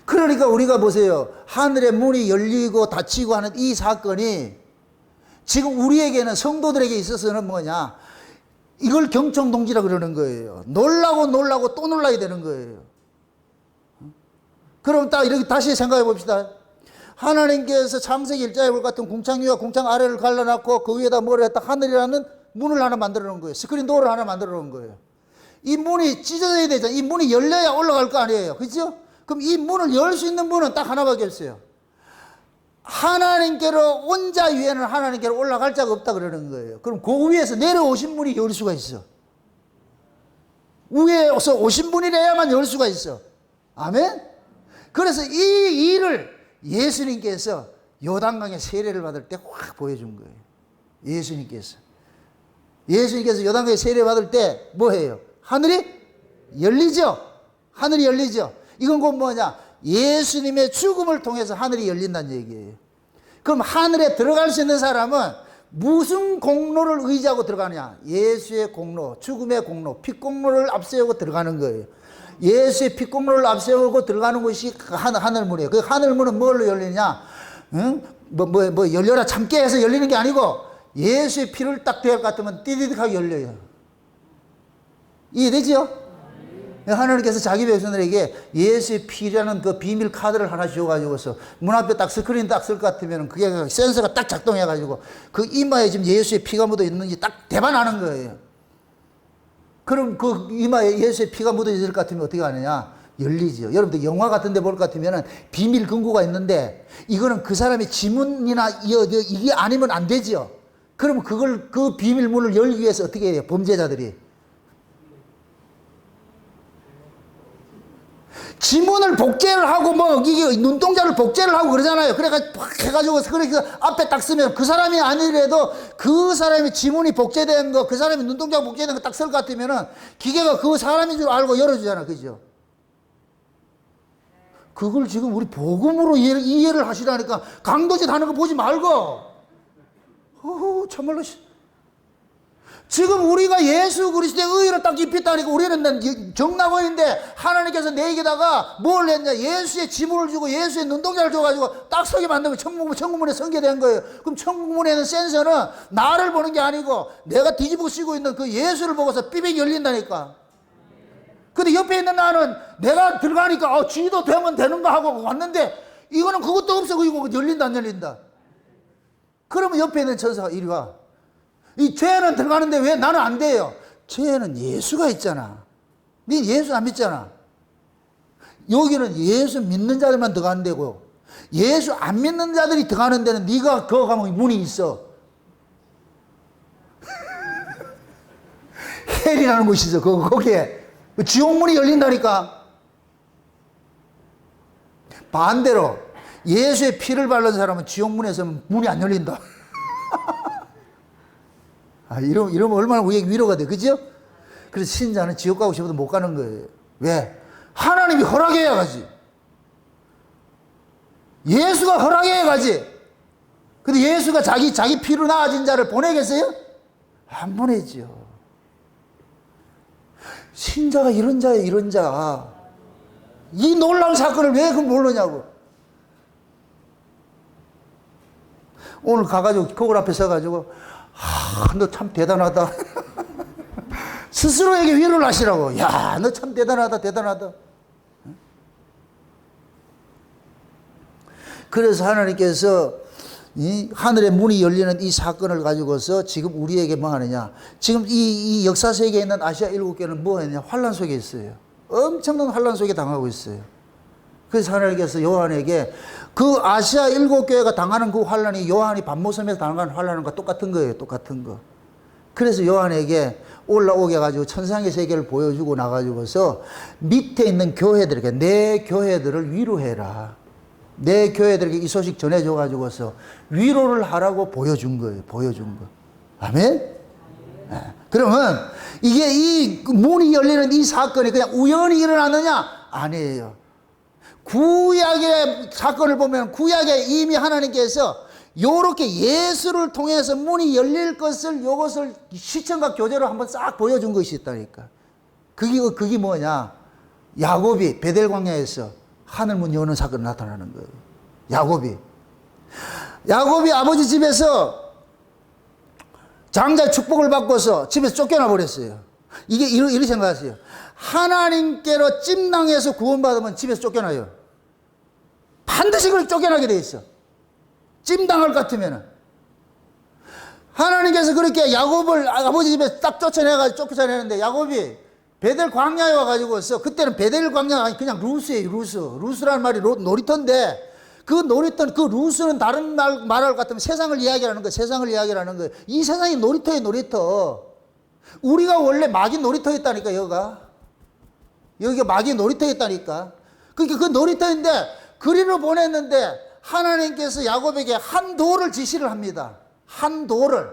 그러니까 우리가 보세요. 하늘의 문이 열리고 닫히고 하는 이 사건이 지금 우리에게는, 성도들에게 있어서는 뭐냐, 이걸 경청동지라 그러는 거예요. 놀라고 또 놀라야 되는 거예요. 그럼 딱 이렇게 다시 생각해 봅시다. 하나님께서 창세기 1장에 볼 같은 궁창 위와 궁창 아래를 갈라놨고 그 위에다 뭘 했다? 하늘이라는 문을 하나 만들어 놓은 거예요. 스크린 도어를 하나 만들어 놓은 거예요. 이 문이 찢어져야 되잖아요. 이 문이 열려야 올라갈 거 아니에요. 그렇죠? 그럼 이 문을 열 수 있는 문은 딱 하나밖에 없어요. 하나님께로 온 자 위에는 하나님께로 올라갈 자가 없다 그러는 거예요. 그럼 그 위에서 내려오신 분이 열 수가 있어. 위에서 오신 분이래야만 열 수가 있어. 아멘? 그래서 이 일을 예수님께서 요단강에 세례를 받을 때 확 보여준 거예요. 예수님께서 요단강에 세례 받을 때 뭐 해요? 하늘이 열리죠? 하늘이 열리죠? 이건 곧 뭐냐? 예수님의 죽음을 통해서 하늘이 열린다는 얘기예요. 그럼 하늘에 들어갈 수 있는 사람은 무슨 공로를 의지하고 들어가느냐? 예수의 공로, 죽음의 공로, 피 공로를 앞세우고 들어가는 거예요. 예수의 피 공로를 앞세우고 들어가는 것이 그 하늘문이에요. 그 하늘문은 뭘로 열리냐? 응? 열려라 참깨 해서 열리는 게 아니고 예수의 피를 딱 대할 것 같으면 띠디득하게 열려요. 이해되죠? 하나님께서 자기 백성들에게 예수의 피라는 그 비밀 카드를 하나 주어가지고서 문 앞에 딱 스크린 딱 쓸 것 같으면 그게 센서가 딱 작동해가지고 그 이마에 지금 예수의 피가 묻어 있는지 딱 대반하는 거예요. 그럼 그 이마에 예수의 피가 묻어 있을 것 같으면 어떻게 하느냐? 열리죠. 여러분들 영화 같은 데 볼 것 같으면 비밀 금고가 있는데 이거는 그 사람의 지문이나 이게 아니면 안 되죠. 그러면 그 비밀문을 열기 위해서 어떻게 해요? 범죄자들이. 지문을 복제를 하고 이게 눈동자를 복제를 하고 그러잖아요. 그래가지고 팍 해가지고 그렇게 앞에 딱 쓰면 그 사람이 아니래도 그 사람의 지문이 복제된 거, 그 사람의 눈동자가 복제된 거 딱 쓸 것 같으면은 기계가 그 사람인 줄 알고 열어주잖아. 그죠? 그걸 지금 우리 복음으로 이해를 하시라니까 강도짓 하는 거 보지 말고. 참말로. 지금 우리가 예수 그리스도의 의를 딱 입혔다니까 우리는 정나고인데 하나님께서 내게다가 뭘 했냐? 예수의 지문을 주고 예수의 눈동자를 줘가지고 딱 서게 만들면 천국문에 서게 된 거예요. 그럼 천국문에 있는 센서는 나를 보는 게 아니고 내가 뒤집어 쓰고 있는 그 예수를 보고서 삐빅 열린다니까. 근데 옆에 있는 나는 내가 들어가니까 쥐도 되면 되는가 하고 왔는데 이거는 그것도 없어. 이거 열린다 안 열린다. 그러면 옆에 있는 천사가 이리 와. 이 죄는 들어가는데 왜 나는 안 돼요? 죄는 예수가 있잖아. 네 예수 안 믿잖아. 여기는 예수 믿는 자들만 들어가는 데고 예수 안 믿는 자들이 들어가는 데는 네가 그거 가면 문이 있어. 헬이라는 곳이 있어. 거기에 지옥문이 열린다니까. 반대로 예수의 피를 바른 사람은 지옥문에서 문이 안 열린다. 이러면 얼마나 우리에게 위로가 돼. 그죠? 그래서 신자는 지옥 가고 싶어도 못 가는 거예요. 왜? 하나님이 허락해야 가지. 예수가 허락해야 가지. 근데 예수가 자기 피로 나아진 자를 보내겠어요? 안 보내죠. 신자가 이런 자예요, 이런 자. 이 놀라운 사건을 왜 그걸 모르냐고. 오늘 가가지고 거울 앞에 서가지고 너 참 대단하다. 스스로에게 위로를 하시라고. 야, 너 참 대단하다, 대단하다. 그래서 하나님께서 이 하늘의 문이 열리는 이 사건을 가지고서 지금 우리에게 뭐 하느냐. 지금 이 역사 세계에 있는 아시아 7개는 뭐 했냐. 환란 속에 있어요. 엄청난 환란 속에 당하고 있어요. 그래서 하나님께서 요한에게 그 아시아 7교회가 당하는 그 환란이 요한이 밤모섬에서 당하는 환란과 똑같은 거예요. 똑같은 거. 그래서 요한에게 올라오게 해가지고 천상의 세계를 보여주고 나가지고서 밑에 있는 교회들에게 내 교회들을 위로해라. 내 교회들에게 이 소식 전해줘가지고서 위로를 하라고 보여준 거예요. 보여준 거. 아멘? 네. 그러면 이게 이 문이 열리는 이 사건이 그냥 우연히 일어나느냐? 아니에요. 구약의 사건을 보면 구약에 이미 하나님께서 요렇게 예수를 통해서 문이 열릴 것을 요것을 시청각 교제로 한번 싹 보여준 것이 있다니까. 그게 뭐냐? 야곱이 베델 광야에서 하늘문 여는 사건이 나타나는 거예요. 야곱이 아버지 집에서 장자 축복을 받고서 집에서 쫓겨나 버렸어요. 이게 이렇게 생각하세요. 하나님께로 찜당해서 구원받으면 집에서 쫓겨나요. 반드시 그걸 쫓겨나게 돼 있어. 찜당할 것 같으면은. 하나님께서 그렇게 야곱을 아버지 집에 딱 쫓아내는데 야곱이 베델 광야에 와가지고서 그때는 베델 광야가 아니 그냥 루스예요. 루스라는 말이 놀이터인데 그 놀이터, 그 루스는 다른 말할 것 같으면 세상을 이야기하는 거예요. 세상을 이야기하는 거예요. 이 세상이 놀이터예요. 놀이터. 우리가 원래 마귀 놀이터였다니까 여기가 마귀 놀이터였다니까. 그러니까 그 놀이터인데 그리로 보냈는데 하나님께서 야곱에게 한 돌을 지시를 합니다. 한 돌을.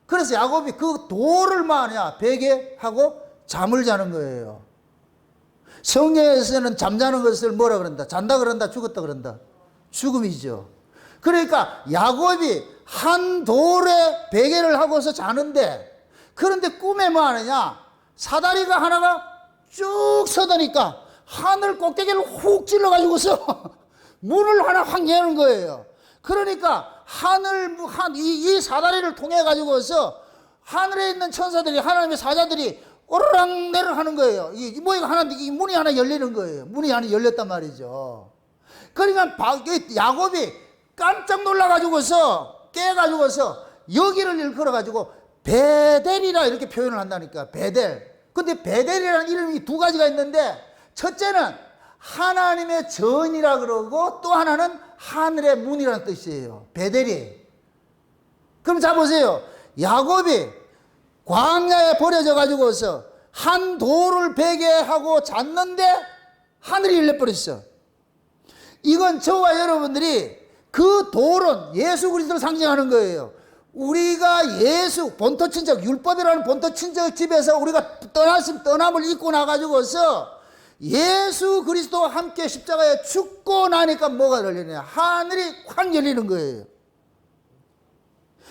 그래서 야곱이 그 돌을 뭐하냐 베개 하고 잠을 자는 거예요. 성경에서는 잠자는 것을 뭐라 그런다? 잔다 그런다? 죽었다 그런다? 죽음이죠. 그러니까 야곱이 한 돌에 베개를 하고서 자는데, 그런데 꿈에 뭐 하느냐? 사다리가 하나가 쭉 서더니까 하늘 꼭대기를 훅 찔러가지고서 문을 하나 확 여는 거예요. 그러니까 이 사다리를 통해 가지고서 하늘에 있는 천사들이, 하나님의 사자들이 오르락내리락 하는 거예요. 이 문이 하나 열리는 거예요. 문이 하나 열렸단 말이죠. 그러니까 야곱이 깜짝 놀라가지고서 깨가지고서 여기를 일컬어가지고 베델이라 이렇게 표현을 한다니까. 베델. 근데 베델이라는 이름이 두 가지가 있는데, 첫째는 하나님의 전이라 그러고 또 하나는 하늘의 문이라는 뜻이에요. 베델이. 그럼 자 보세요. 야곱이 광야에 버려져 가지고서 한 돌을 베개하고 잤는데 하늘이 열려버렸어. 이건 저와 여러분들이, 그 돌은 예수 그리스도를 상징하는 거예요. 우리가 예수 본토 친척, 율법이라는 본토 친척 집에서 우리가 떠남을 입고 나가지고서 예수 그리스도와 함께 십자가에 죽고 나니까 뭐가 열리냐? 하늘이 확 열리는 거예요.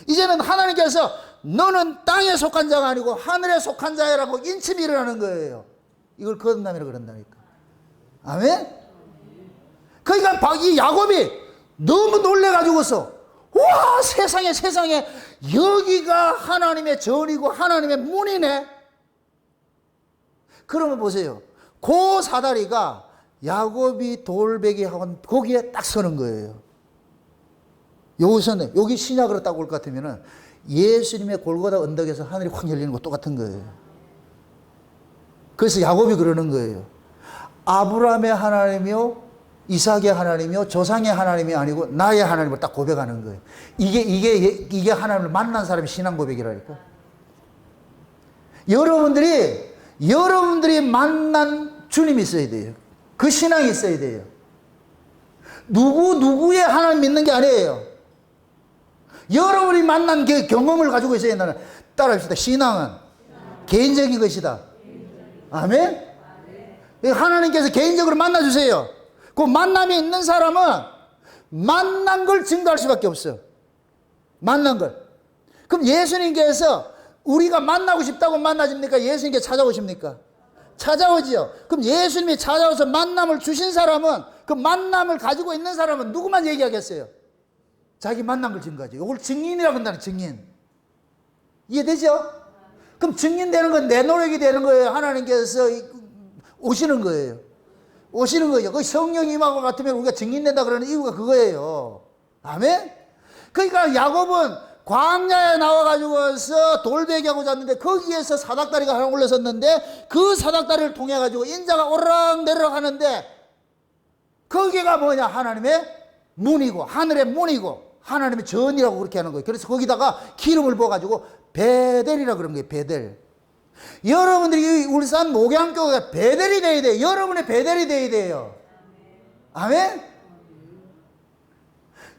이제는 하나님께서 너는 땅에 속한 자가 아니고 하늘에 속한 자라고 인침이 일어나는 거예요. 이걸 거듭남이라고 그런다니까. 아멘? 그러니까 이 야곱이 너무 놀래가지고서, 와, 세상에 여기가 하나님의 전이고 하나님의 문이네. 그러면 보세요. 그 사다리가 야곱이 돌베개하고 거기에 딱 서는 거예요. 여기서는, 여기 신약으로 딱 올 것 같으면은 예수님의 골고다 언덕에서 하늘이 확 열리는 거 똑같은 거예요. 그래서 야곱이 그러는 거예요. 아브라함의 하나님이요, 이삭의 하나님이요, 조상의 하나님이 아니고 나의 하나님을 딱 고백하는 거예요. 이게 하나님을 만난 사람의 신앙 고백이라니까. 여러분들이 만난 주님이 있어야 돼요. 그 신앙이 있어야 돼요. 누구의 하나님 믿는 게 아니에요. 여러분이 만난 그 경험을 가지고 있어야 된다는. 따라합시다. 신앙은 개인적인 것이다. 아멘? 하나님께서 개인적으로 만나주세요. 그 만남이 있는 사람은 만난 걸 증거할 수밖에 없어. 만난 걸. 그럼 예수님께서 우리가 만나고 싶다고 만나집니까? 예수님께 찾아오십니까? 찾아오지요. 그럼 예수님이 찾아와서 만남을 주신 사람은, 그 만남을 가지고 있는 사람은 누구만 얘기하겠어요? 자기 만난 걸 증거하죠. 이걸 증인이라고 한다는, 증인. 이해되죠? 그럼 증인되는 건 내 노력이 되는 거예요. 하나님께서 오시는 거예요. 오시는 거죠. 그 성령 임하고 같으면 우리가 증인된다 그러는 이유가 그거예요. 아멘? 그러니까 야곱은 광야에 나와가지고서 돌베개하고 잤는데 거기에서 사닥다리가 하나 올라섰는데, 그 사닥다리를 통해가지고 인자가 오르락내리락 하는데, 거기가 뭐냐? 하나님의 문이고 하늘의 문이고 하나님의 전이라고 그렇게 하는 거예요. 그래서 거기다가 기름을 부어가지고 베델이라 그런 거예요. 베델. 여러분들이 울산 목양교회가 베델이 돼야 돼요. 여러분의 베델이 돼야 돼요. 아멘?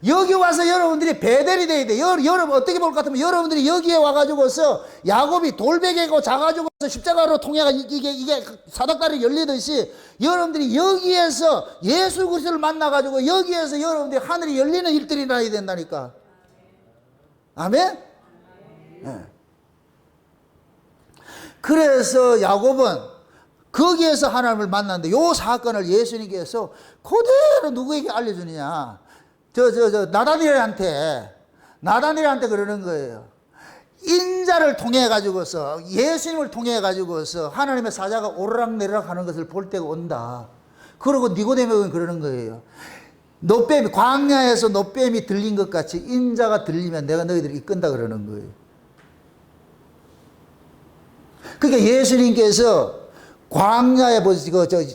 여기 와서 여러분들이 베델이 돼야 돼요. 여러분 어떻게 볼 것 같으면 여러분들이 여기에 와가지고서 야곱이 돌베개고 자가지고서 십자가로 통해가 이게 사닥다리 열리듯이 여러분들이 여기에서 예수 그리스도를 만나가지고 여기에서 여러분들이 하늘이 열리는 일들이 나야 된다니까. 아멘? 네. 그래서 야곱은 거기에서 하나님을 만났는데, 이 사건을 예수님께서 그대로 누구에게 알려주느냐? 나다니엘한테 그러는 거예요. 인자를 통해 가지고서, 예수님을 통해 가지고서 하나님의 사자가 오르락내리락 하는 것을 볼 때가 온다. 그러고 니고데모는 그러는 거예요. 노뱀이, 광야에서 노뱀이 들린 것 같이 인자가 들리면 내가 너희들을 이끈다 그러는 거예요. 그러니까 예수님께서 광야에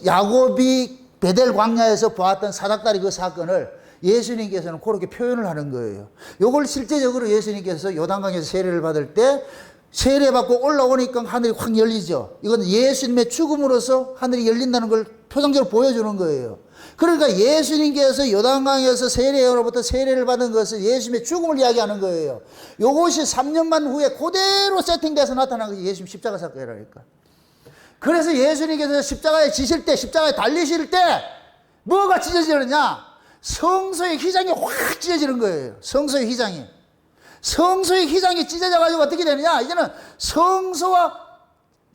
야곱이 베델 광야에서 보았던 사닥다리 그 사건을 예수님께서는 그렇게 표현을 하는 거예요. 이걸 실제적으로 예수님께서 요단강에서 세례를 받을 때 세례받고 올라오니까 하늘이 확 열리죠. 이건 예수님의 죽음으로써 하늘이 열린다는 걸 표상적으로 보여주는 거예요. 그러니까 예수님께서 요단강에서 세례로부터 세례를 받은 것은 예수님의 죽음을 이야기하는 거예요. 이것이 3년만 후에 그대로 세팅돼서 나타난 것이 예수님 십자가 사건이라니까. 그래서 예수님께서 십자가에 지실 때, 십자가에 달리실 때 뭐가 찢어지느냐? 성소의 휘장이 확 찢어지는 거예요. 성소의 휘장이. 성소의 휘장이 찢어져 가지고 어떻게 되느냐? 이제는 성소와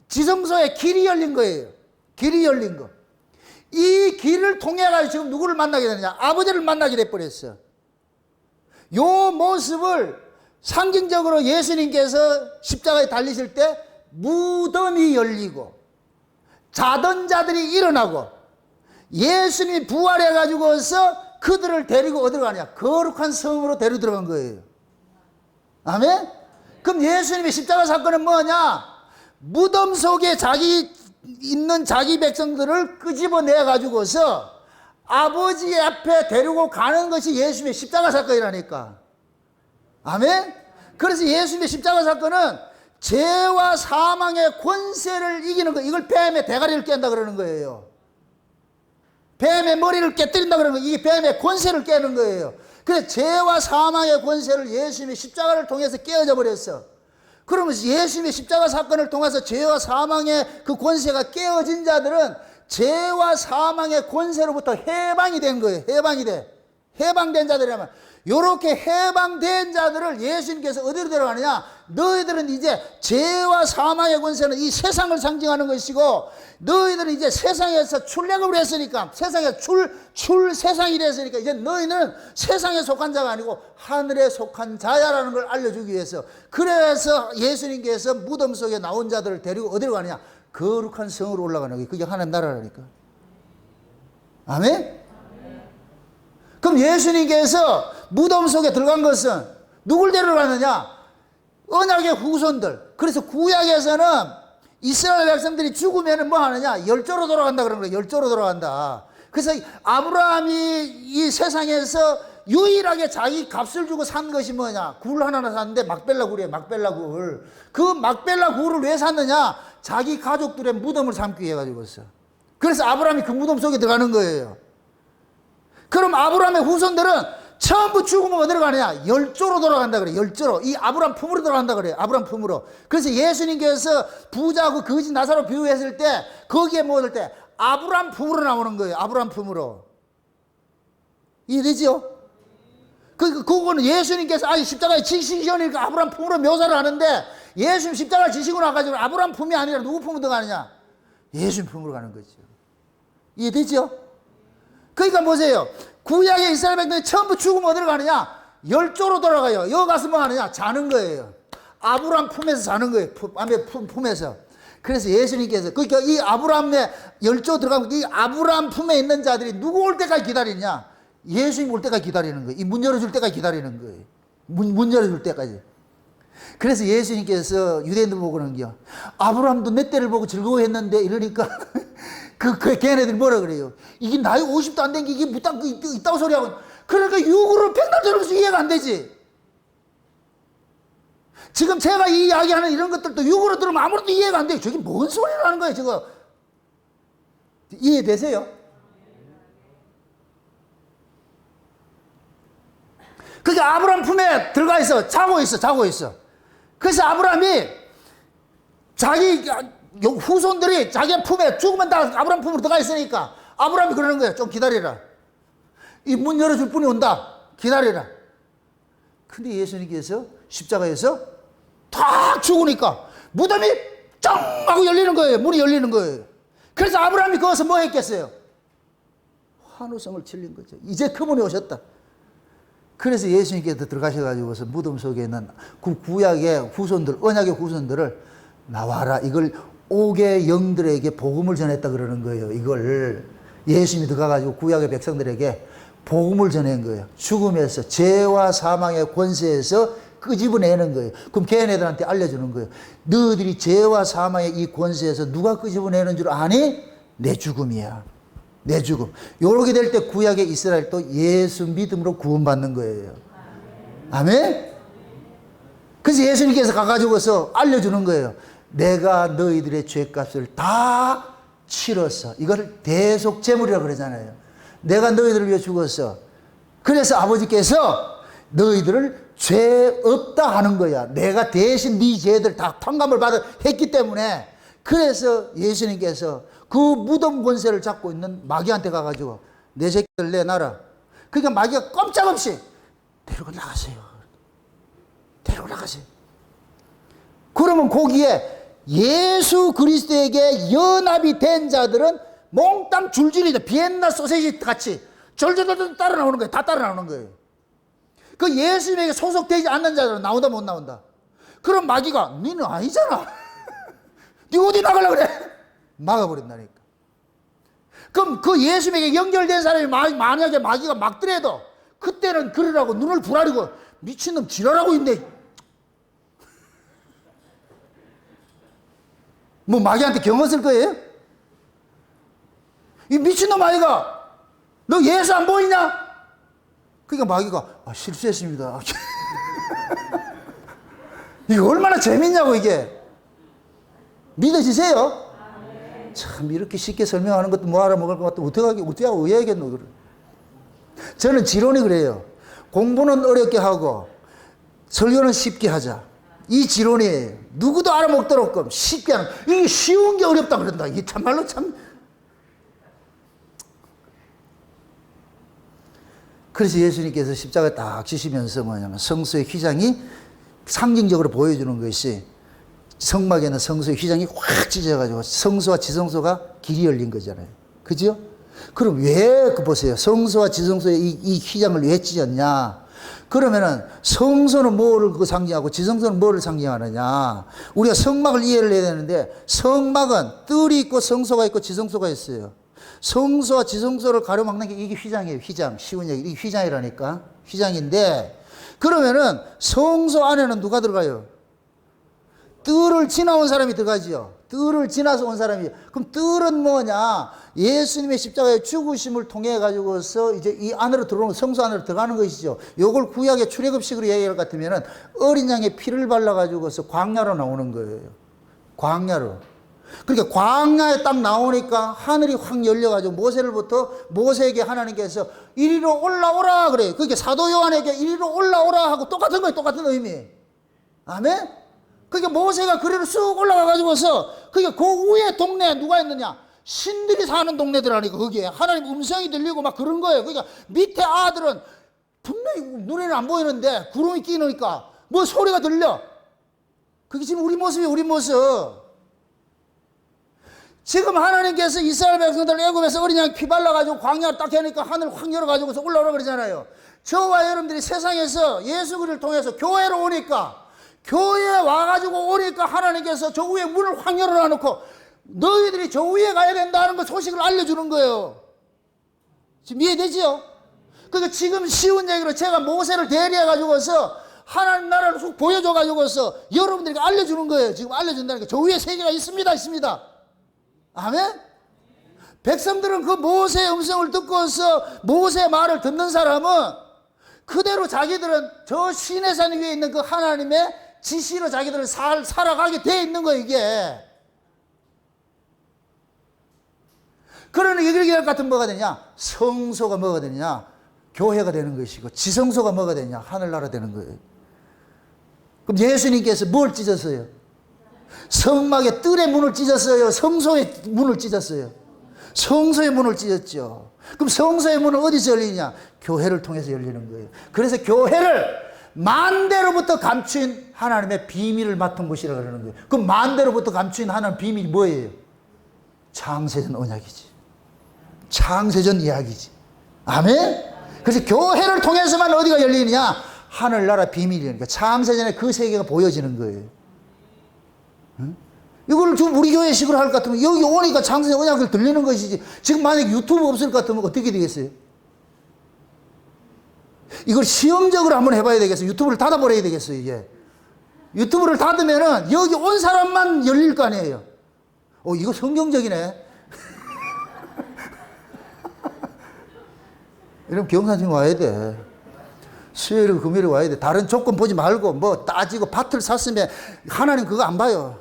지성소의 길이 열린 거예요. 길이 열린 거. 이 길을 통해 가지고 지금 누구를 만나게 되느냐? 아버지를 만나게 돼 버렸어. 요 모습을 상징적으로 예수님께서 십자가에 달리실 때 무덤이 열리고 자던 자들이 일어나고 예수님이 부활해 가지고서 그들을 데리고 어디로 가냐? 거룩한 성으로 데리고 들어간 거예요. 아멘? 그럼 예수님의 십자가 사건은 뭐냐? 무덤 속에 있는 자기 백성들을 끄집어내 가지고서 아버지 앞에 데리고 가는 것이 예수님의 십자가 사건이라니까. 아멘? 그래서 예수님의 십자가 사건은 죄와 사망의 권세를 이기는 거. 이걸 뱀의 대가리를 깬다 그러는 거예요. 뱀의 머리를 깨뜨린다 그러는 거예요. 이게 뱀의 권세를 깨는 거예요. 그래서 죄와 사망의 권세를 예수님의 십자가를 통해서 깨어져 버렸어. 그러면 예수님의 십자가 사건을 통해서 죄와 사망의 그 권세가 깨어진 자들은 죄와 사망의 권세로부터 해방이 된 거예요. 해방이 돼. 해방된 자들이라면, 요렇게 해방된 자들을 예수님께서 어디로 데려가느냐? 너희들은 이제 죄와 사망의 권세는 이 세상을 상징하는 것이고, 너희들은 이제 세상에서 출애굽을 했으니까, 세상에 세상이 됐으니까, 이제 너희는 세상에 속한 자가 아니고 하늘에 속한 자야라는 걸 알려주기 위해서, 그래서 예수님께서 무덤 속에 나온 자들을 데리고 어디로 가느냐? 거룩한 성으로 올라가는 거예요. 그게 하나님 나라라니까. 아멘? 그럼 예수님께서 무덤 속에 들어간 것은 누굴 데려가느냐? 언약의 후손들. 그래서 구약에서는 이스라엘 백성들이 죽으면 뭐 하느냐? 열조로 돌아간다 그런 거예요. 열조로 돌아간다. 그래서 아브라함이 이 세상에서 유일하게 자기 값을 주고 산 것이 뭐냐? 굴 하나를 샀는데 막벨라 굴이에요. 막벨라 굴. 그 막벨라 굴을 왜 샀느냐? 자기 가족들의 무덤을 삼기 위해 가지고서. 그래서 아브라함이 그 무덤 속에 들어가는 거예요. 그럼 아브라함의 후손들은 전부 죽으면 어디로 가느냐? 열조로 돌아간다 그래요. 열조로. 이 아브라함 품으로 돌아간다 그래요. 아브라함 품으로. 그래서 예수님께서 부자하고 거지 나사로 비유했을 때 거기에 모을 때 아브라함 품으로 나오는 거예요. 아브라함 품으로. 이해되죠? 그거는 예수님께서 십자가에 지시기 전이니까 아브라함 품으로 묘사를 하는데, 예수님 십자가 지시고 나가지고 아브라함 품이 아니라 누구 품으로 가느냐? 예수님 품으로 가는 거죠. 이해되죠? 그러니까 보세요. 구약의 이스라엘 백성이 전부 죽으면 어디로 가느냐? 열조로 돌아가요. 여기 가서 뭐 하느냐? 자는 거예요. 아브라함 품에서 자는 거예요. 품에서. 그래서 예수님께서, 그러니까 이 아브라함의 열조 들어가고 이 아브라함 품에 있는 자들이 누구 올 때까지 기다리냐? 예수님 올 때까지 기다리는 거예요. 이 문 열어줄 때까지 기다리는 거예요. 문 열어줄 때까지. 그래서 예수님께서 유대인들 보고 그러는 게, 아브라함도 내 때를 보고 즐거워했는데 이러니까 걔네들이 뭐라 그래요? 이게 나이 50도 안 된 게 이게 있다고 소리하고. 그러니까 육으로 백날 들으면서 이해가 안 되지. 지금 제가 이 이야기하는 이런 것들도 육으로 들으면 아무것도 이해가 안 돼요. 저게 뭔 소리를 하는 거예요, 저거. 이해되세요? 그러니까 아브라함 품에 들어가 있어. 자고 있어. 그래서 아브라함이 자기 후손들이 자기 품에 죽으면 다 아브라함 품으로 들어가 있으니까 아브라함이 그러는 거예요. 좀 기다리라. 이 문 열어줄 분이 온다. 기다리라. 근데 예수님께서 십자가에서 탁 죽으니까 무덤이 쩡 하고 열리는 거예요. 문이 열리는 거예요. 그래서 아브라함이 거기서 뭐 했겠어요? 환호성을 질린 거죠. 이제 그분이 오셨다. 그래서 예수님께서 들어가셔가지고서 무덤 속에 있는 그 구약의 후손들, 언약의 후손들을 나와라. 이걸 옥의 영들에게 복음을 전했다 그러는 거예요. 이걸 예수님이 들어가가지고 구약의 백성들에게 복음을 전한 거예요. 죽음에서, 죄와 사망의 권세에서 끄집어내는 거예요. 그럼 걔네들한테 알려주는 거예요. 너희들이 죄와 사망의 이 권세에서 누가 끄집어내는 줄 아니? 내 죽음이야. 내 죽음. 요렇게 될 때 구약의 이스라엘도 예수 믿음으로 구원받는 거예요. 아멘? 그래서 예수님께서 가가지고서 알려주는 거예요. 내가 너희들의 죄값을 다 치렀어. 이걸 대속제물이라고 그러잖아요. 내가 너희들을 위해 죽었어. 그래서 아버지께서 너희들을 죄 없다 하는 거야. 내가 대신 네 죄들 다 탕감을 했기 때문에. 그래서 예수님께서 그 무덤 권세를 잡고 있는 마귀한테 가가지고 내 새끼들 내놔라. 그러니까 마귀가 꼼짝없이 데리고 나가세요. 데리고 나가세요. 그러면 거기에 예수 그리스도에게 연합이 된 자들은 몽땅 줄줄이 비엔나 소세지 같이 졸졸졸 따라 나오는 거예요. 다 따라 나오는 거예요. 그 예수님에게 소속되지 않는 자들은 나온다 못 나온다. 그럼 마귀가 너는 아니잖아. 네 어디 나가려고 그래? 막아버린다니까. 그럼 그 예수님에게 연결된 사람이 만약에 마귀가 막더라도 그때는 그러라고 눈을 부라리고 미친놈 지랄하고 있네. 뭐 마귀한테 경고 쓸 거예요? 이 미친놈 아이가 너 예수 안 보이냐? 그러니까 마귀가 실수했습니다. 이거 얼마나 재밌냐고 이게. 믿어지세요? 참 이렇게 쉽게 설명하는 것도 뭐 알아먹을 것 같아. 어떻게 하고 의해야겠노. 저는 지론이 그래요. 공부는 어렵게 하고 설교는 쉽게 하자. 이 지론이에요. 누구도 알아먹도록끔 쉽게 하는. 이게 쉬운 게 어렵다 그런다. 이게 참말로 참. 그래서 예수님께서 십자가에 딱 지시면서 뭐냐면 성소의 휘장이 상징적으로 보여주는 것이 성막에는 성소의 휘장이 확 찢어가지고 성소와 지성소가 길이 열린 거잖아요. 그죠? 그럼 왜 보세요. 성소와 지성소의 이 휘장을 왜 찢었냐? 그러면은 성소는 뭐를 상징하고 지성소는 뭐를 상징하느냐? 우리가 성막을 이해를 해야 되는데 성막은 뜰이 있고 성소가 있고 지성소가 있어요. 성소와 지성소를 가로막는 게 이게 휘장이에요. 휘장. 쉬운 얘기. 이게 휘장이라니까. 휘장인데 그러면은 성소 안에는 누가 들어가요? 뜰을 지나온 사람이 들어가지요. 뜰을 지나서 온 사람이. 그럼 뜰은 뭐냐? 예수님의 십자가의 죽으심을 통해 가지고서 이제 이 안으로 들어오는 성소 안으로 들어가는 것이죠. 요걸 구약의 출애굽식으로 얘기할 것 같으면은 어린 양의 피를 발라 가지고서 광야로 나오는 거예요. 광야로. 그러니까 광야에 딱 나오니까 하늘이 확 열려가지고 모세에게 하나님께서 이리로 올라오라 그래요. 그러니까 사도 요한에게 이리로 올라오라 하고 똑같은 거예요. 똑같은 의미. 아멘? 그러니까 모세가 그리로 쑥 올라가가지고서 그러니까 그 위에 동네에 누가 있느냐? 신들이 사는 동네들하니까 거기에 하나님 음성이 들리고 막 그런 거예요. 그러니까 밑에 아들은 분명히 눈에는 안 보이는데 구름이 끼니까 뭐 소리가 들려. 그게 지금 우리 모습이에요. 우리 모습. 지금 하나님께서 이스라엘 백성들 애굽에서 어린 양 피 발라가지고 광야 딱 하니까 하늘 확 열어가지고서 올라오라 그러잖아요. 저와 여러분들이 세상에서 예수 그리스도를 통해서 교회로 오니까 교회에 와가지고 오니까 하나님께서 저 위에 문을 확 열어놔놓고 너희들이 저 위에 가야 된다는 그 소식을 알려주는 거예요. 지금 이해되지요? 그러니까 지금 쉬운 얘기로 제가 모세를 대리해가지고서 하나님 나라를 쑥 보여줘가지고서 여러분들에게 알려주는 거예요. 지금 알려준다는 게 저 위에 세계가 있습니다. 있습니다. 아멘? 백성들은 그 모세의 음성을 듣고서 모세의 말을 듣는 사람은 그대로 자기들은 저 시내산 위에 있는 그 하나님의 지시로 자기들은 살아가게 돼 있는 거예요, 이게. 그러니 이걸 같은 뭐가 되냐? 성소가 뭐가 되냐? 교회가 되는 것이고, 지성소가 뭐가 되냐? 하늘나라 되는 거예요. 그럼 예수님께서 뭘 찢었어요? 성막의 뜰의 문을 찢었어요? 성소의 문을 찢었어요? 성소의 문을 찢었죠. 그럼 성소의 문은 어디서 열리냐? 교회를 통해서 열리는 거예요. 그래서 교회를 만대로부터 감추인 하나님의 비밀을 맡은 곳이라 그러는 거예요. 그럼 만대로부터 감추인 하나님의 비밀이 뭐예요? 창세전 언약이지. 창세전 이야기지. 아멘? 그래서 교회를 통해서만 어디가 열리느냐? 하늘나라 비밀이니까 창세전에 그 세계가 보여지는 거예요. 응? 이걸 좀 우리 교회식으로 할 것 같으면 여기 오니까 창세전 언약을 들리는 것이지. 지금 만약에 유튜브 없을 것 같으면 어떻게 되겠어요? 이걸 시험적으로 한번 해봐야 되겠어요. 유튜브를 닫아버려야 되겠어요, 이게. 유튜브를 닫으면은 여기 온 사람만 열릴 거 아니에요. 이거 성경적이네. 이러면 경산팀 와야 돼. 수요일에 금요일에 와야 돼. 다른 조건 보지 말고 뭐 따지고 밭을 샀으면 하나님 그거 안 봐요.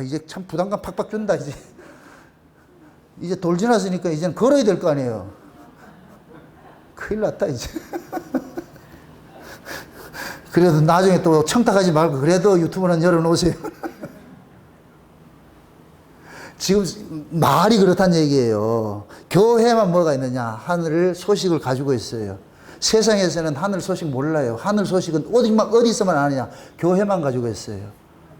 이제 참 부담감 팍팍 준다, 이제. 이제 돌 지났으니까 이제는 걸어야 될 거 아니에요. 큰일 났다, 이제. 그래도 나중에 또 청탁하지 말고 그래도 유튜브는 열어놓으세요. 지금 말이 그렇다는 얘기예요. 교회만 뭐가 있느냐? 하늘 소식을 가지고 있어요. 세상에서는 하늘 소식 몰라요. 하늘 소식은 어디서만 아느냐? 교회만 가지고 있어요.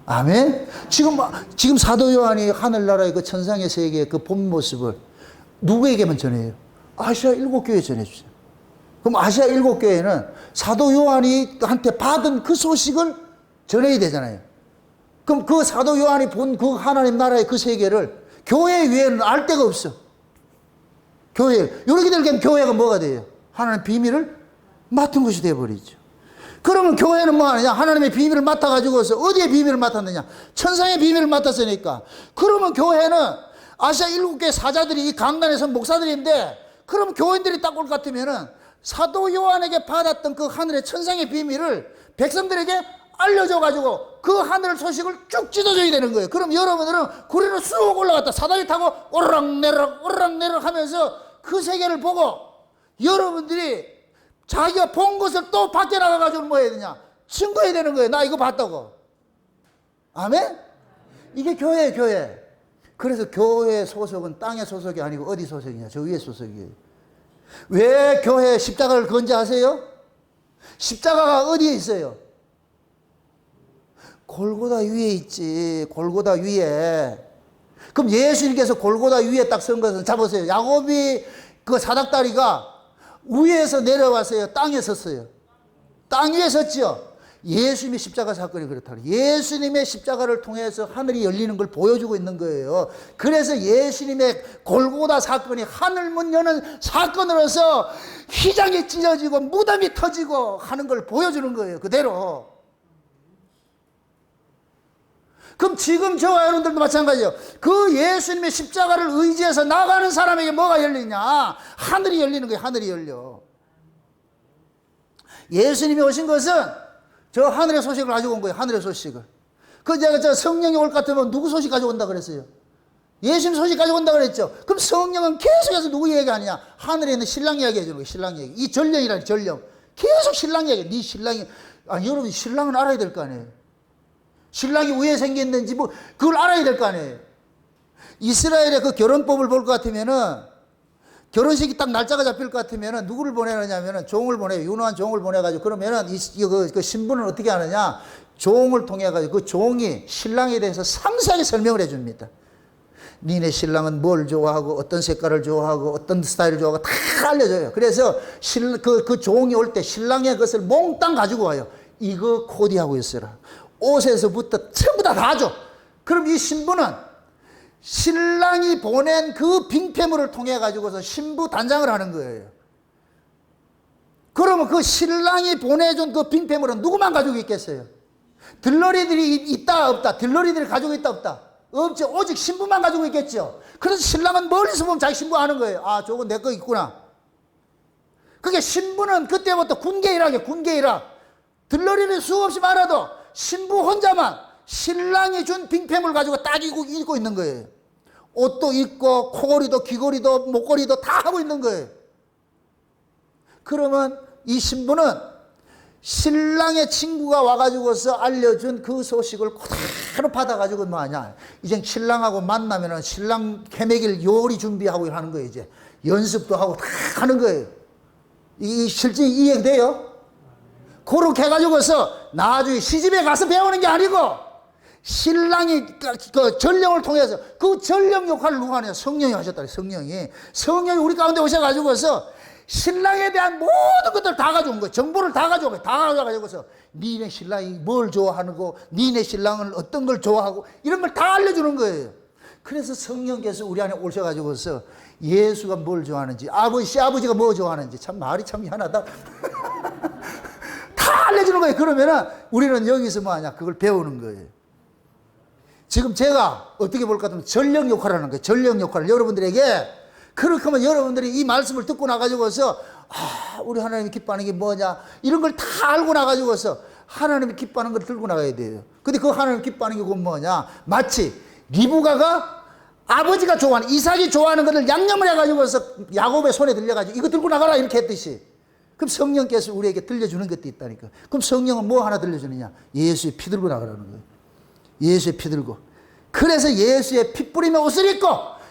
아멘? 지금 사도 요한이 하늘나라의 그 천상의 세계의 그 본 모습을 누구에게만 전해요? 아시아 7교회에 전해주세요. 그럼 아시아 7교회는 사도 요한이 한테 받은 그 소식을 전해야 되잖아요. 그럼 그 사도 요한이 본 그 하나님 나라의 그 세계를 교회 외에는 알 데가 없어. 교회. 이렇게 되면 교회가 뭐가 돼요? 하나님의 비밀을 맡은 것이 되어버리죠. 그러면 교회는 뭐 하느냐? 하나님의 비밀을 맡아가지고서 어디에 비밀을 맡았느냐? 천상의 비밀을 맡았으니까. 그러면 교회는 아시아 7교회 사자들이 이 강단에서 목사들인데, 그럼 교인들이 딱 올 것 같으면은 사도 요한에게 받았던 그 하늘의 천상의 비밀을 백성들에게 알려줘가지고 그 하늘 소식을 쭉 찢어줘야 되는 거예요. 그럼 여러분들은 구리로 쑥 올라갔다 사다리 타고 오르락내리락 하면서 그 세계를 보고 여러분들이 자기가 본 것을 또 밖에 나가가지고 뭐 해야 되냐? 증거해야 되는 거예요. 나 이거 봤다고. 아멘? 이게 교회예요, 교회. 그래서 교회 소속은 땅의 소속이 아니고 어디 소속이냐? 저 위에 소속이에요. 왜 교회 십자가를 건재하세요? 십자가가 어디에 있어요? 골고다 위에 있지. 골고다 위에. 그럼 예수님께서 골고다 위에 딱 선 것은 잡으세요. 야곱이 그 사닥다리가 위에서 내려왔어요. 땅에 섰어요. 땅 위에 섰죠. 예수님의 십자가 사건이 그렇다. 예수님의 십자가를 통해서 하늘이 열리는 걸 보여주고 있는 거예요. 그래서 예수님의 골고다 사건이 하늘문 여는 사건으로서 휘장이 찢어지고 무덤이 터지고 하는 걸 보여주는 거예요. 그대로. 그럼 지금 저와 여러분들도 마찬가지예요. 그 예수님의 십자가를 의지해서 나가는 사람에게 뭐가 열리냐? 하늘이 열리는 거예요. 하늘이 열려. 예수님이 오신 것은 저 하늘의 소식을 가지고 온 거예요. 하늘의 소식을. 그 제가 저 성령이 올 것 같으면 누구 소식 가지고 온다 그랬어요? 예수님 소식 가지고 온다 그랬죠. 그럼 성령은 계속해서 누구 얘기하느냐? 하늘에 있는 신랑 이야기 해주는 거예요. 신랑 얘기. 이 전령이라는 전령. 계속 신랑 얘기. 네 신랑이. 아니 여러분 신랑은 알아야 될 거 아니에요. 신랑이 왜 생겼는지 뭐 그걸 알아야 될 거 아니에요. 이스라엘의 그 결혼법을 볼 것 같으면은 결혼식이 딱 날짜가 잡힐 것 같으면은 누구를 보내느냐면은 종을 보내요. 유능한 종을 보내가지고 그러면은 그 신부는 어떻게 하느냐? 종을 통해가지고 그 종이 신랑에 대해서 상세하게 설명을 해줍니다. 니네 신랑은 뭘 좋아하고 어떤 색깔을 좋아하고 어떤 스타일을 좋아하고 다 알려줘요. 그래서 그 종이 올 때 신랑의 것을 몽땅 가지고 와요. 이거 코디하고 있어라. 옷에서부터 전부 다 줘. 그럼 이 신부는 신랑이 보낸 그 빙패물을 통해 가지고서 신부 단장을 하는 거예요. 그러면 그 신랑이 보내준 그 빙패물은 누구만 가지고 있겠어요? 들러리들이 있다 없다? 들러리들이 가지고 있다 없다? 없죠. 오직 신부만 가지고 있겠죠. 그래서 신랑은 멀리서 보면 자기 신부 아는 거예요. 아 저거 내 거 있구나. 그게 신부는 그때부터 군계일하게 군계일학. 들러리를 수없이 말아도 신부 혼자만 신랑이 준 빙패물 가지고 딱 입고 있는 거예요. 옷도 입고 코걸이도 귀걸이도 목걸이도 다 하고 있는 거예요. 그러면 이 신부는 신랑의 친구가 와가지고서 알려준 그 소식을 그대로 받아가지고 뭐하냐, 이제 신랑하고 만나면은 신랑 캐먹일 요리 준비하고 하는 거예요. 이제 연습도 하고 다 하는 거예요. 이 실제 이해돼요? 그렇게 해가지고서 나중에 시집에 가서 배우는 게 아니고 신랑이 그 전령을 통해서 그 전령 역할을 누가 하냐? 성령이 하셨다. 성령이 우리 가운데 오셔가지고서 신랑에 대한 모든 것들 다 가져온 거예요. 정보를 다 가져온 거예요. 다 가져가지고서 니네 신랑이 뭘 좋아하는 거, 니네 신랑은 어떤 걸 좋아하고 이런 걸 다 알려주는 거예요. 그래서 성령께서 우리 안에 오셔가지고서 예수가 뭘 좋아하는지, 아버지가 뭐 좋아하는지, 참 말이 참 희한하다. 다 알려주는 거예요. 그러면은 우리는 여기서 뭐 하냐? 그걸 배우는 거예요. 지금 제가 어떻게 볼 것 같으면 전령 역할을 하는 거예요. 전령 역할을 여러분들에게. 그렇게 하면 여러분들이 이 말씀을 듣고 나가지고서 우리 하나님이 기뻐하는 게 뭐냐 이런 걸 다 알고 나가지고서 하나님이 기뻐하는 걸 들고 나가야 돼요. 근데 그 하나님이 기뻐하는 게 뭐냐, 마치 리브가가 아버지가 좋아하는, 이삭이 좋아하는 것을 양념을 해가지고서 야곱의 손에 들려가지고 이거 들고 나가라 이렇게 했듯이, 그럼 성령께서 우리에게 들려주는 것도 있다니까. 그럼 성령은 뭐 하나 들려주느냐? 예수의 피 들고 나가라는 거예요. 예수의 피 들고. 그래서 예수의 피 뿌림의 옷을 입고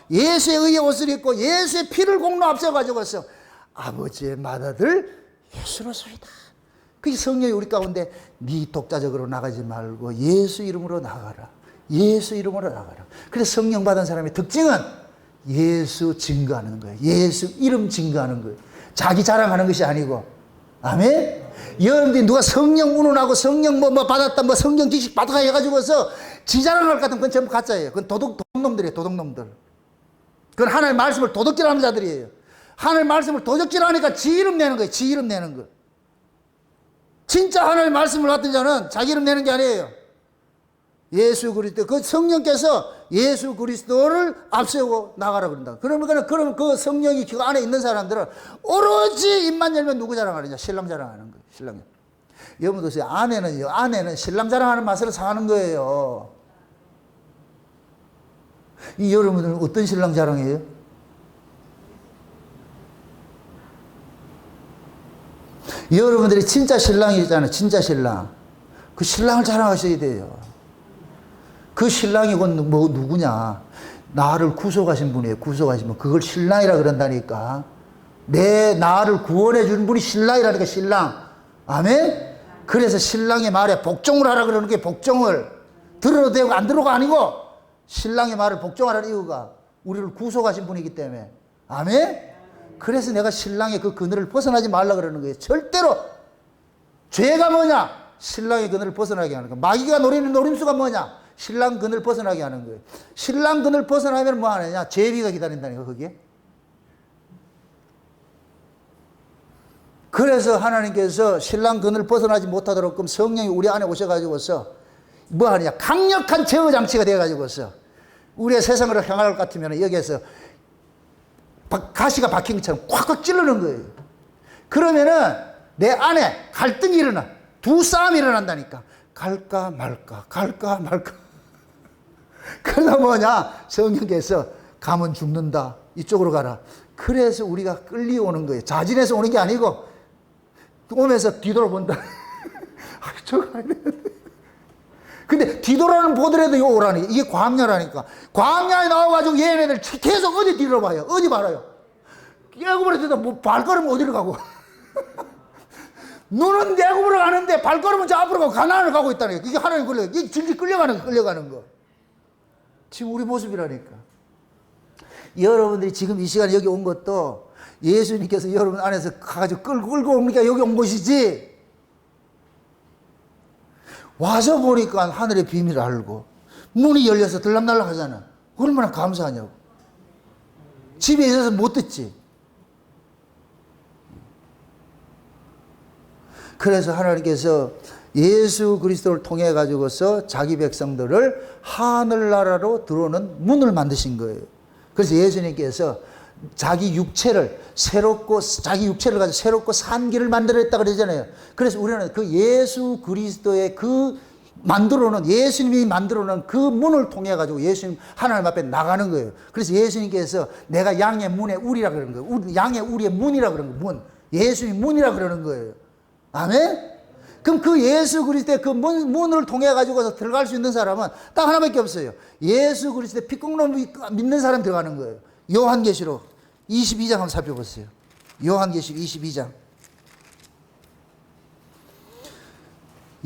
예수의 의의 옷을 입고 예수의 피를 공로 앞서 가지고서 아버지의 맏아들 예수로소이다. 그 성령이 우리 가운데 네 독자적으로 나가지 말고 예수 이름으로 나가라. 예수 이름으로 나가라. 그래서 성령 받은 사람의 특징은 예수 증거하는 거예요. 예수 이름 증거하는 거예요. 자기 자랑하는 것이 아니고. 아멘? 여러분들이 누가 성령 운운하고 성령 뭐 받았다, 뭐 성령 지식 받아가 해가지고서 지 자랑할 것 같으면 그건 전부 가짜예요. 그건 도둑놈들이에요, 도둑놈들. 그건 하나님의 말씀을 도둑질하는 자들이에요. 하나님의 말씀을 도둑질하니까 지 이름 내는 거예요. 지 이름 내는 거. 진짜 하나님의 말씀을 받은 자는 자기 이름 내는 게 아니에요. 예수 그리스도, 그 성령께서 예수 그리스도를 앞세우고 나가라 그런다. 그러면 그 성령이 그 안에 있는 사람들은 오로지 입만 열면 누구 자랑하느냐? 신랑 자랑하는 거예요. 신랑. 여러분들 아내는 신랑 자랑하는 맛으로 사는 거예요. 이 여러분들은 어떤 신랑 자랑이에요? 여러분들이 진짜 신랑이 있잖아요. 진짜 신랑. 그 신랑을 자랑하셔야 돼요. 그 신랑이 곧 뭐 누구냐? 나를 구속하신 분이에요. 구속하신 분. 그걸 신랑이라 그런다니까. 나를 구원해 주는 분이 신랑이라니까, 신랑. 아멘? 그래서 신랑의 말에 복종을 하라 그러는 게 복종을. 들어도 되고 안 들어가 아니고 신랑의 말을 복종하라는 이유가 우리를 구속하신 분이기 때문에. 아멘? 그래서 내가 신랑의 그 그늘을 벗어나지 말라 그러는 거예요. 절대로. 죄가 뭐냐? 신랑의 그늘을 벗어나게 하는 거예요. 마귀가 노리는 노림수가 뭐냐? 신랑 그늘 벗어나게 하는 거예요. 신랑 그늘 벗어나면 뭐 하느냐? 제비가 기다린다니까, 거기에. 그래서 하나님께서 신랑 그늘 벗어나지 못하도록 그럼 성령이 우리 안에 오셔가지고서 뭐 하느냐? 강력한 제어 장치가 되어가지고서 우리의 세상으로 향할 것 같으면 여기에서 가시가 박힌 것처럼 콱콱 찌르는 거예요. 그러면은 내 안에 갈등이 일어나. 두 싸움이 일어난다니까. 갈까 말까, 갈까 말까. 그러다 뭐냐? 성령께서 가면 죽는다. 이쪽으로 가라. 그래서 우리가 끌려오는 거예요. 자진해서 오는 게 아니고 오면서 뒤돌아본다. 저거 가야 되는데. 근데 뒤돌아는 보더라도 이거 오라니. 이게 광야라니까. 광야에 나와가지고 얘네들 계속 어디 뒤돌아봐요. 어디 봐라요. 애굽으로 뭐 발걸음 어디로 가고. 눈은 애굽으로 가는데 발걸음은 저 앞으로 가고 가나안을 가고 있다니까. 이게 하나님 이게 질질 끌려가는 거. 지금 우리 모습이라니까. 여러분들이 지금 이 시간에 여기 온 것도 예수님께서 여러분 안에서 가가지고 끌고 오니까 여기 온 것이지. 와서 보니까 하늘의 비밀을 알고 문이 열려서 들락날락 하잖아. 얼마나 감사하냐고. 집에 있어서 못 듣지. 그래서 하나님께서 예수 그리스도를 통해 가지고서 자기 백성들을 하늘나라로 들어오는 문을 만드신 거예요. 그래서 예수님께서 자기 육체를 가지고 새롭고 산 길을 만들었다 그러잖아요. 그래서 우리는 그 예수 그리스도의 그 예수님이 만들어놓은 그 문을 통해 가지고 예수님 하나님 앞에 나가는 거예요. 그래서 예수님께서 내가 양의 문의 우리라 그러는 거예요. 양의 우리의 문이라 그러는 거예요. 문. 예수님 문이라 그러는 거예요. 아멘? 그럼 그 예수 그리스도의 그 문을 통해 가지고서 들어갈 수 있는 사람은 딱 하나밖에 없어요. 예수 그리스도의 피공로 믿는 사람 들어가는 거예요. 요한계시록 22장 한번 살펴보세요. 요한계시록 22장.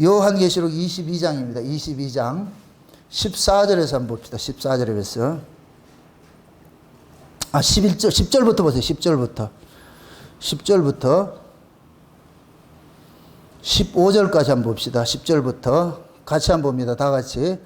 요한계시록 22장입니다. 22장 14절에서 한번 봅시다. 14절에서 10절부터 보세요. 10절부터 15절까지 한번 봅시다. 10절부터 같이 한번 봅니다. 다 같이.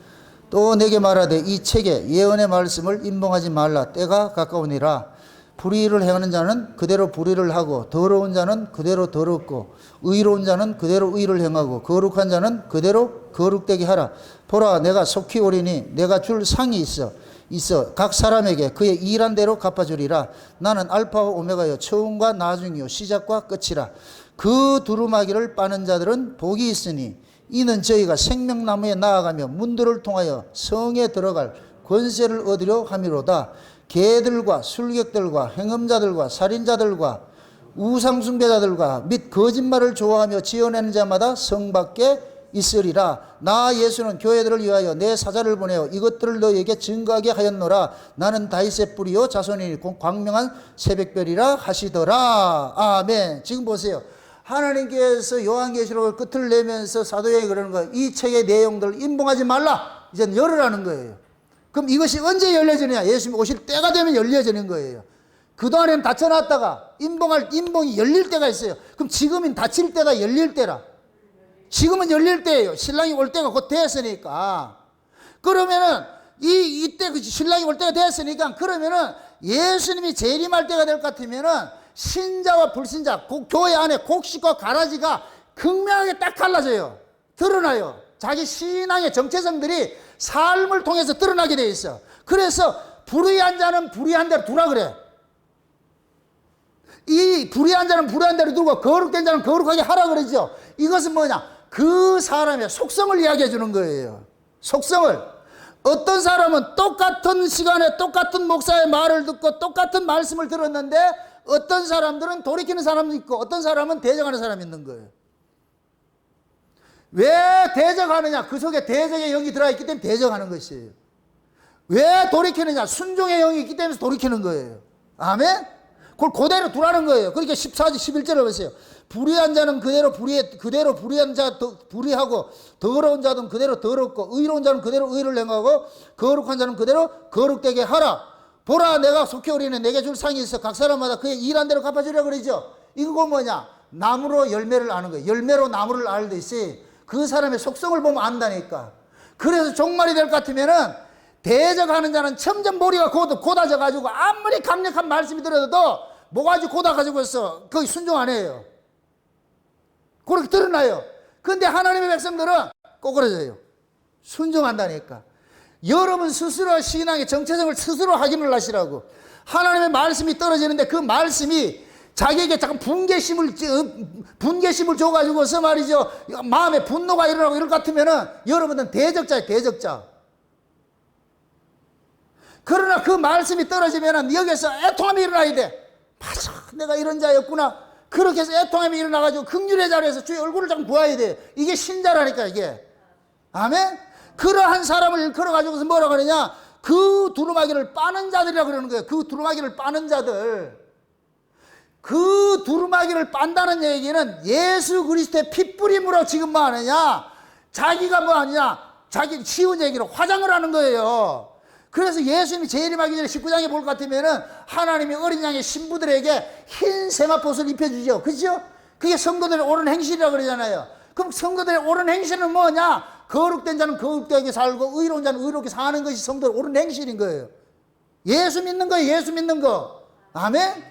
또 내게 말하되 이 책에 예언의 말씀을 임봉하지 말라. 때가 가까우니라. 불의를 행하는 자는 그대로 불의를 하고 더러운 자는 그대로 더럽고 의로운 자는 그대로 의를 행하고 거룩한 자는 그대로 거룩되게 하라. 보라 내가 속히 오리니 내가 줄 상이 있어 각 사람에게 그의 일한 대로 갚아주리라. 나는 알파와 오메가여 처음과 나중이요 시작과 끝이라. 그 두루마기를 빠는 자들은 복이 있으니 이는 저희가 생명나무에 나아가며 문들을 통하여 성에 들어갈 권세를 얻으려 함이로다. 개들과 술객들과 행음자들과 살인자들과 우상숭배자들과 및 거짓말을 좋아하며 지어내는 자마다 성 밖에 있으리라. 나 예수는 교회들을 위하여 내 사자를 보내어 이것들을 너희에게 증거하게 하였노라. 나는 다윗의 뿌리요 자손이니 광명한 새벽별이라 하시더라. 아멘. 지금 보세요. 하나님께서 요한계시록을 끝을 내면서 사도행이 그러는 거예요. 이 책의 내용들을 임봉하지 말라. 이제 열으라는 거예요. 그럼 이것이 언제 열려지느냐? 예수님 오실 때가 되면 열려지는 거예요. 그동안에는 닫혀놨다가 임봉이 열릴 때가 있어요. 그럼 지금은 닫힐 때가 열릴 때라. 지금은 열릴 때예요. 신랑이 올 때가 곧 됐으니까. 그러면은 이때 신랑이 올 때가 됐으니까 그러면은 예수님이 재림할 때가 될 것 같으면은 신자와 불신자, 교회 안에 곡식과 가라지가 극명하게 딱 갈라져요. 드러나요. 자기 신앙의 정체성들이 삶을 통해서 드러나게 돼 있어. 그래서 불의한 자는 불의한 대로 두라 그래. 이 불의한 자는 불의한 대로 두고 거룩된 자는 거룩하게 하라 그러죠. 이것은 뭐냐? 그 사람의 속성을 이야기해 주는 거예요. 속성을. 어떤 사람은 똑같은 시간에 똑같은 목사의 말을 듣고 똑같은 말씀을 들었는데 어떤 사람들은 돌이키는 사람도 있고 어떤 사람은 대적하는 사람이 있는 거예요. 왜 대적하느냐? 그 속에 대적의 영이 들어있기 때문에 대적하는 것이에요. 왜 돌이키느냐? 순종의 영이 있기 때문에 돌이키는 거예요. 아멘? 그걸 그대로 두라는 거예요. 그러니까 14절 11절을 보세요. 불의한 자는 그대로 불의한 자 불의하고 더러운 자는 그대로 더럽고 의로운 자는 그대로 의를 행하고 거룩한 자는 그대로 거룩되게 하라. 보라 내가 속히 오리니 내게 줄 상이 있어 각 사람마다 그의 일한 대로 갚아주려 그러죠. 이거 뭐냐? 나무로 열매를 아는 거예요. 열매로 나무를 알듯이 그 사람의 속성을 보면 안다니까. 그래서 종말이 될 것 같으면은 대적하는 자는 점점 머리가 곧아져 가지고 아무리 강력한 말씀이 들어도 모가지 곧아 가지고 있어. 거의 순종 안 해요. 그렇게 드러나요. 근데 하나님의 백성들은 꼬꾸라져요. 순종한다니까. 여러분 스스로 신앙의 정체성을 스스로 확인을 하시라고. 하나님의 말씀이 떨어지는데 그 말씀이 자기에게 잠깐 분개심을 줘가지고서 말이죠. 마음에 분노가 일어나고 이럴 것 같으면은 여러분은 대적자예요, 대적자. 그러나 그 말씀이 떨어지면은 여기서 애통함이 일어나야 돼. 맞아, 내가 이런 자였구나. 그렇게 해서 애통함이 일어나가지고 긍휼의 자리에서 주의 얼굴을 잠깐 보아야 돼. 이게 신자라니까, 이게. 아멘? 그러한 사람을 일컬어가지고서 뭐라 그러냐? 그 두루마기를 빠는 자들이라 그러는 거예요. 그 두루마기를 빠는 자들. 그 두루마기를 빤다는 얘기는 예수 그리스도의 핏뿌림으로 지금 뭐 하느냐? 자기가 뭐 하느냐? 자기 쉬운 얘기로 화장을 하는 거예요. 그래서 예수님이 재림하기 전에 19장에 볼 것 같으면은 하나님이 어린 양의 신부들에게 흰 세마포를 입혀주죠. 그죠? 그게 성도들의 옳은 행실이라고 그러잖아요. 그럼 성도들의 옳은 행실은 뭐냐? 거룩된 자는 거룩되게 살고 의로운 자는 의롭게 사는 것이 성도의 옳은 행실인 거예요. 예수 믿는 거예요. 예수 믿는 거. 아멘?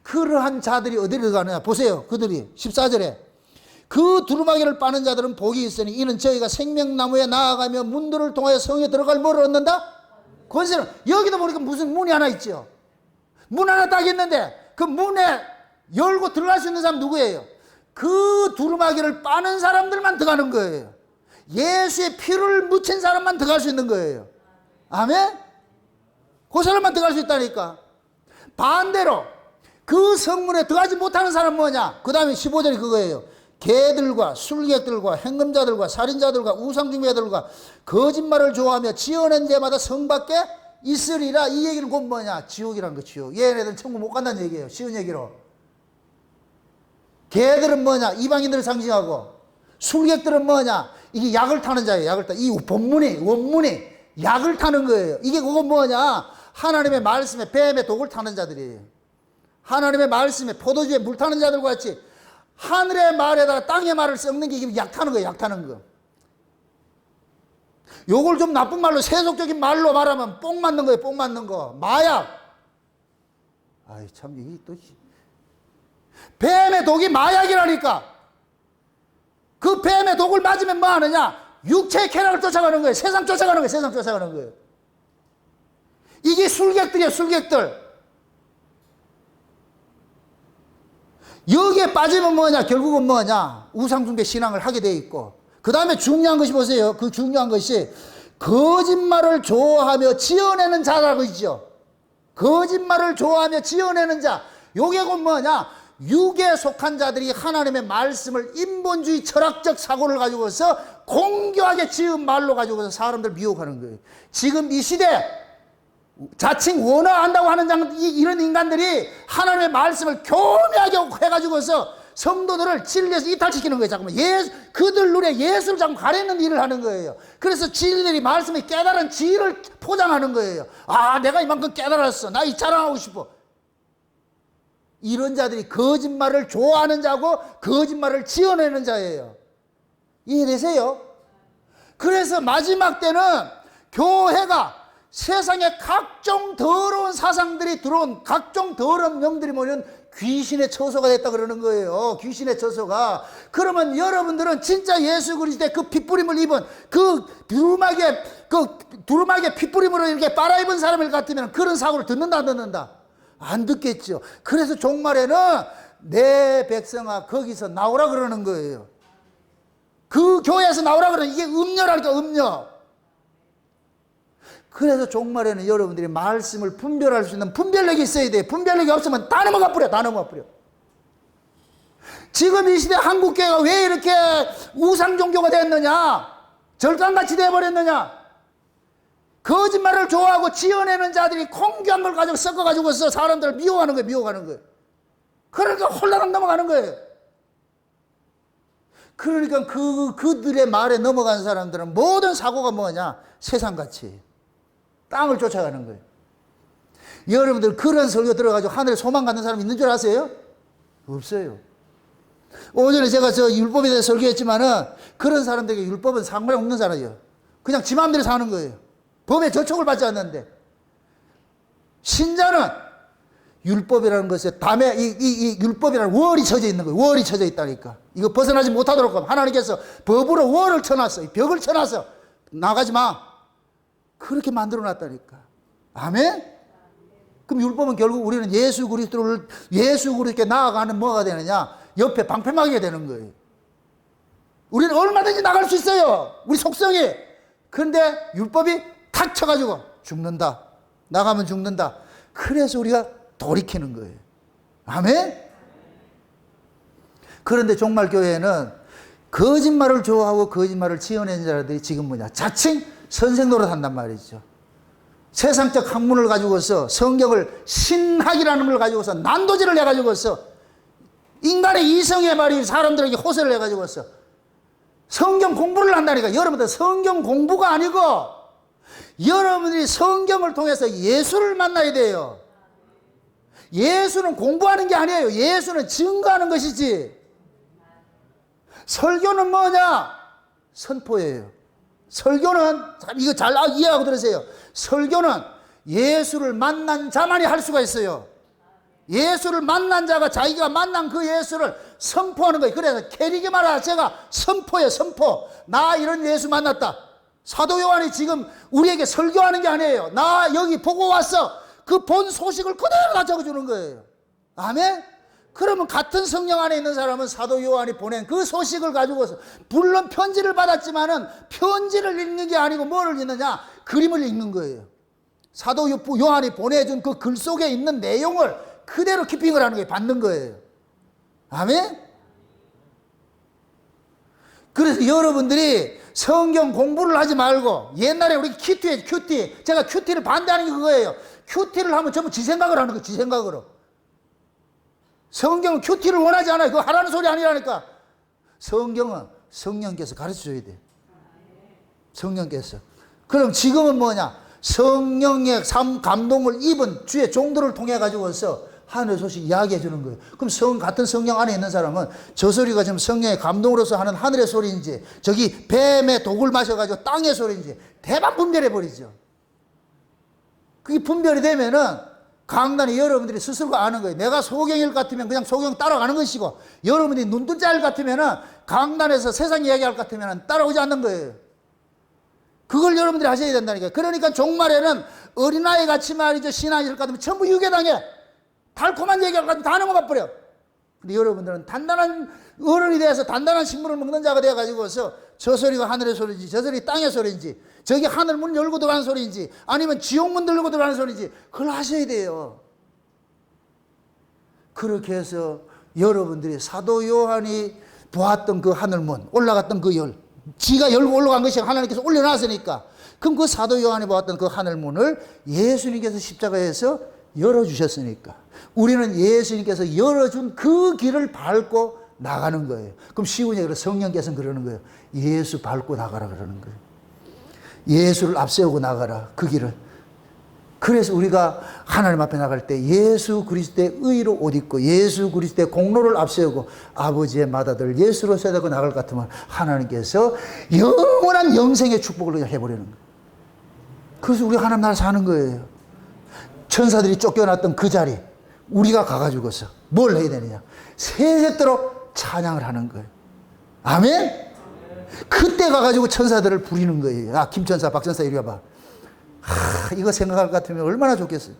그러한 자들이 어디로 가느냐? 보세요. 그들이 14절에 그 두루마기를 빠는 자들은 복이 있으니 이는 저희가 생명나무에 나아가며 문들을 통하여 성에 들어갈 뭐를 얻는다? 권세는. 여기도 보니까 무슨 문이 하나 있죠. 문 하나 딱 있는데 그 문에 열고 들어갈 수 있는 사람 누구예요? 그 두루마기를 빠는 사람들만 들어가는 거예요. 예수의 피를 묻힌 사람만 들어갈 수 있는 거예요. 아멘? 그 사람만 들어갈 수 있다니까. 반대로 그 성문에 들어가지 못하는 사람은 뭐냐? 그 다음에 15절이 그거예요. 개들과 술객들과 행금자들과 살인자들과 우상숭배들과 거짓말을 좋아하며 지어낸 데마다 성 밖에 있으리라. 이 얘기는 곧 뭐냐? 지옥이란 거, 지옥. 얘네들은 천국 못 간다는 얘기예요. 쉬운 얘기로. 개들은 뭐냐? 이방인들을 상징하고, 술객들은 뭐냐? 이게 약을 타는 자예요. 약을 타. 이 원문이 약을 타는 거예요. 이게 그건 뭐냐? 하나님의 말씀에 뱀의 독을 타는 자들이에요. 하나님의 말씀에 포도주에 물 타는 자들과 같이 하늘의 말에다가 땅의 말을 섞는 게 이게 약 타는 거예요. 약 타는 거. 요걸 좀 나쁜 말로 세속적인 말로 말하면 뽕 맞는 거예요. 뽕 맞는 거. 마약. 아이 참 이게 또 뱀의 독이 마약이라니까. 그 뱀의 독을 맞으면 뭐 하느냐? 육체의 쾌락을 쫓아가는 거예요. 세상 쫓아가는 거예요. 세상 쫓아가는 거예요. 이게 술객들이에요. 술객들. 여기에 빠지면 뭐냐? 결국은 뭐냐? 우상숭배 신앙을 하게 돼 있고, 그 다음에 중요한 것이 보세요. 그 중요한 것이 거짓말을 좋아하며 지어내는 자라고 있죠. 거짓말을 좋아하며 지어내는 자. 요게 곧 뭐냐? 육에 속한 자들이 하나님의 말씀을 인본주의 철학적 사고를 가지고서 공교하게 지은 말로 가지고서 사람들 미혹하는 거예요. 지금 이 시대 자칭 원어한다고 하는 이런 인간들이 하나님의 말씀을 교묘하게 해가지고서 성도들을 진리에서 이탈시키는 거예요. 잠깐만, 그들 눈에 예수를 자꾸 가리는 일을 하는 거예요. 그래서 지들이 말씀에 깨달은 지혜를 포장하는 거예요. 아, 내가 이만큼 깨달았어. 나 이 자랑하고 싶어. 이런 자들이 거짓말을 좋아하는 자고 거짓말을 지어내는 자예요. 이해되세요? 그래서 마지막 때는 교회가 세상에 각종 더러운 사상들이 들어온 각종 더러운 영들이 모이는 귀신의 처소가 됐다 그러는 거예요. 귀신의 처소가. 그러면 여러분들은 진짜 예수 그리스도의 그 핏부림을 입은 그 두루마기의 핏부림으로 이렇게 빨아입은 사람을 같으면 그런 사고를 듣는다 안 듣는다? 안 듣겠죠. 그래서 종말에는 내 백성아 거기서 나오라 그러는 거예요. 그 교회에서 나오라 그러는, 이게 음녀라니까, 음녀. 그래서 종말에는 여러분들이 말씀을 분별할 수 있는 분별력이 있어야 돼요. 분별력이 없으면 다 넘어가 버려. 다 넘어가 버려. 지금 이 시대 한국교회가 왜 이렇게 우상 종교가 됐느냐? 절간같이 돼버렸느냐? 거짓말을 좋아하고 지어내는 자들이 공교한 걸 가지고 섞어가지고서 사람들을 미워하는 거예요. 미워하는 거예요. 그러니까 홀라당 넘어가는 거예요. 그러니까 그들의 말에 넘어간 사람들은 모든 사고가 뭐냐? 세상같이 땅을 쫓아가는 거예요. 여러분들 그런 설교 들어가지고 하늘에 소망 갖는 사람 있는 줄 아세요? 없어요. 오전에 제가 저 율법에 대해 설교했지만은 그런 사람들에게 율법은 상관이 없는 사람이에요. 그냥 지 마음대로 사는 거예요. 법에 저촉을 받지 않는데. 신자는 율법이라는 것에 담에 이 율법이라는 월이 쳐져 있는 거예요. 월이 쳐져 있다니까. 이거 벗어나지 못하도록 하나님께서 법으로 월을 쳐놨어. 벽을 쳐놨어. 나가지 마. 그렇게 만들어 놨다니까. 아멘? 그럼 율법은 결국 우리는 예수 그리스도께 나아가는 뭐가 되느냐? 옆에 방패막이게 되는 거예요. 우리는 얼마든지 나갈 수 있어요. 우리 속성이. 그런데 율법이 탁 쳐가지고 죽는다. 나가면 죽는다. 그래서 우리가 돌이키는 거예요. 아멘? 그런데 종말 교회에는 거짓말을 좋아하고 거짓말을 지어낸 자들이 지금 뭐냐? 자칭 선생 노릇한단 말이죠. 세상적 학문을 가지고서 성경을 신학이라는 걸 가지고서 난도질을 해가지고서 인간의 이성의 말이 사람들에게 호소를 해가지고서 성경 공부를 한다니까. 여러분들 성경 공부가 아니고 여러분들이 성경을 통해서 예수를 만나야 돼요. 예수는 공부하는 게 아니에요. 예수는 증거하는 것이지. 설교는 뭐냐? 선포예요. 설교는, 이거 잘 이해하고 들으세요. 설교는 예수를 만난 자만이 할 수가 있어요. 예수를 만난 자가 자기가 만난 그 예수를 선포하는 거예요. 그래서 캐리게 말하 제가 선포예요. 선포. 나 이런 예수 만났다. 사도 요한이 지금 우리에게 설교하는 게 아니에요. 나 여기 보고 왔어. 그 본 소식을 그대로 다 적어주는 거예요. 아멘? 그러면 같은 성령 안에 있는 사람은 사도 요한이 보낸 그 소식을 가지고서 물론 편지를 받았지만은 편지를 읽는 게 아니고 뭐를 읽느냐? 그림을 읽는 거예요. 사도 요한이 보내준 그 글 속에 있는 내용을 그대로 키핑을 하는 거예요. 받는 거예요. 아멘? 그래서 여러분들이 성경 공부를 하지 말고 옛날에 우리 큐티. 제가 큐티를 반대하는 게 그거예요. 큐티를 하면 전부 지 생각을 하는 거예요. 지 생각으로. 성경은 큐티를 원하지 않아요. 그거 하라는 소리 아니라니까. 성경은 성령께서 가르쳐줘야 돼요. 성령께서. 그럼 지금은 뭐냐? 성령의 감동을 입은 주의 종들을 통해 가지고서 하늘 소식 이야기해 주는 거예요. 그럼 같은 성령 안에 있는 사람은 저 소리가 지금 성령의 감동으로서 하는 하늘의 소리인지 저기 뱀의 독을 마셔가지고 땅의 소리인지 대박 분별해 버리죠. 그게 분별이 되면은 강단이 여러분들이 스스로가 아는 거예요. 내가 소경일 같으면 그냥 소경 따라가는 것이고 여러분이 눈뜬 자일 같으면은 강단에서 세상 이야기할 것 같으면 따라오지 않는 거예요. 그걸 여러분들이 하셔야 된다니까요. 그러니까 종말에는 어린아이 같이 말이죠. 신앙일 것 같으면 전부 유괴당해. 달콤한 얘기할 것 같으면 다 넘어가 버려. 근데 여러분들은 단단한 어른이 되어서 단단한 식물을 먹는 자가 되어가지고서 저 소리가 하늘의 소리인지 저 소리 땅의 소리인지 저기 하늘 문 열고 들어가는 소리인지 아니면 지옥문 열고 들어가는 소리인지 그걸 하셔야 돼요. 그렇게 해서 여러분들이 사도 요한이 보았던 그 하늘문, 올라갔던 그 열, 지가 열고 올라간 것이 하나님께서 올려놨으니까, 그럼 그 사도 요한이 보았던 그 하늘문을 예수님께서 십자가에서 열어주셨으니까 우리는 예수님께서 열어준 그 길을 밟고 나가는 거예요. 그럼 시군이 그래, 성령께서는 그러는 거예요. 예수 밟고 나가라 그러는 거예요. 예수를 앞세우고 나가라, 그 길을. 그래서 우리가 하나님 앞에 나갈 때 예수 그리스도의 의로 옷 입고 예수 그리스도의 공로를 앞세우고 아버지의 맏아들 예수로 세우고 나갈 것 같으면 하나님께서 영원한 영생의 축복을 해버리는 거예요. 그래서 우리가 하나님 나라 사는 거예요. 천사들이 쫓겨났던 그 자리 우리가 가가지고서 뭘 해야 되느냐, 세세토록 찬양을 하는 거예요. 아멘. 그때 가가지고 천사들을 부리는 거예요. 아, 김천사 박천사 이리 와봐. 이거 생각할 것 같으면 얼마나 좋겠어요.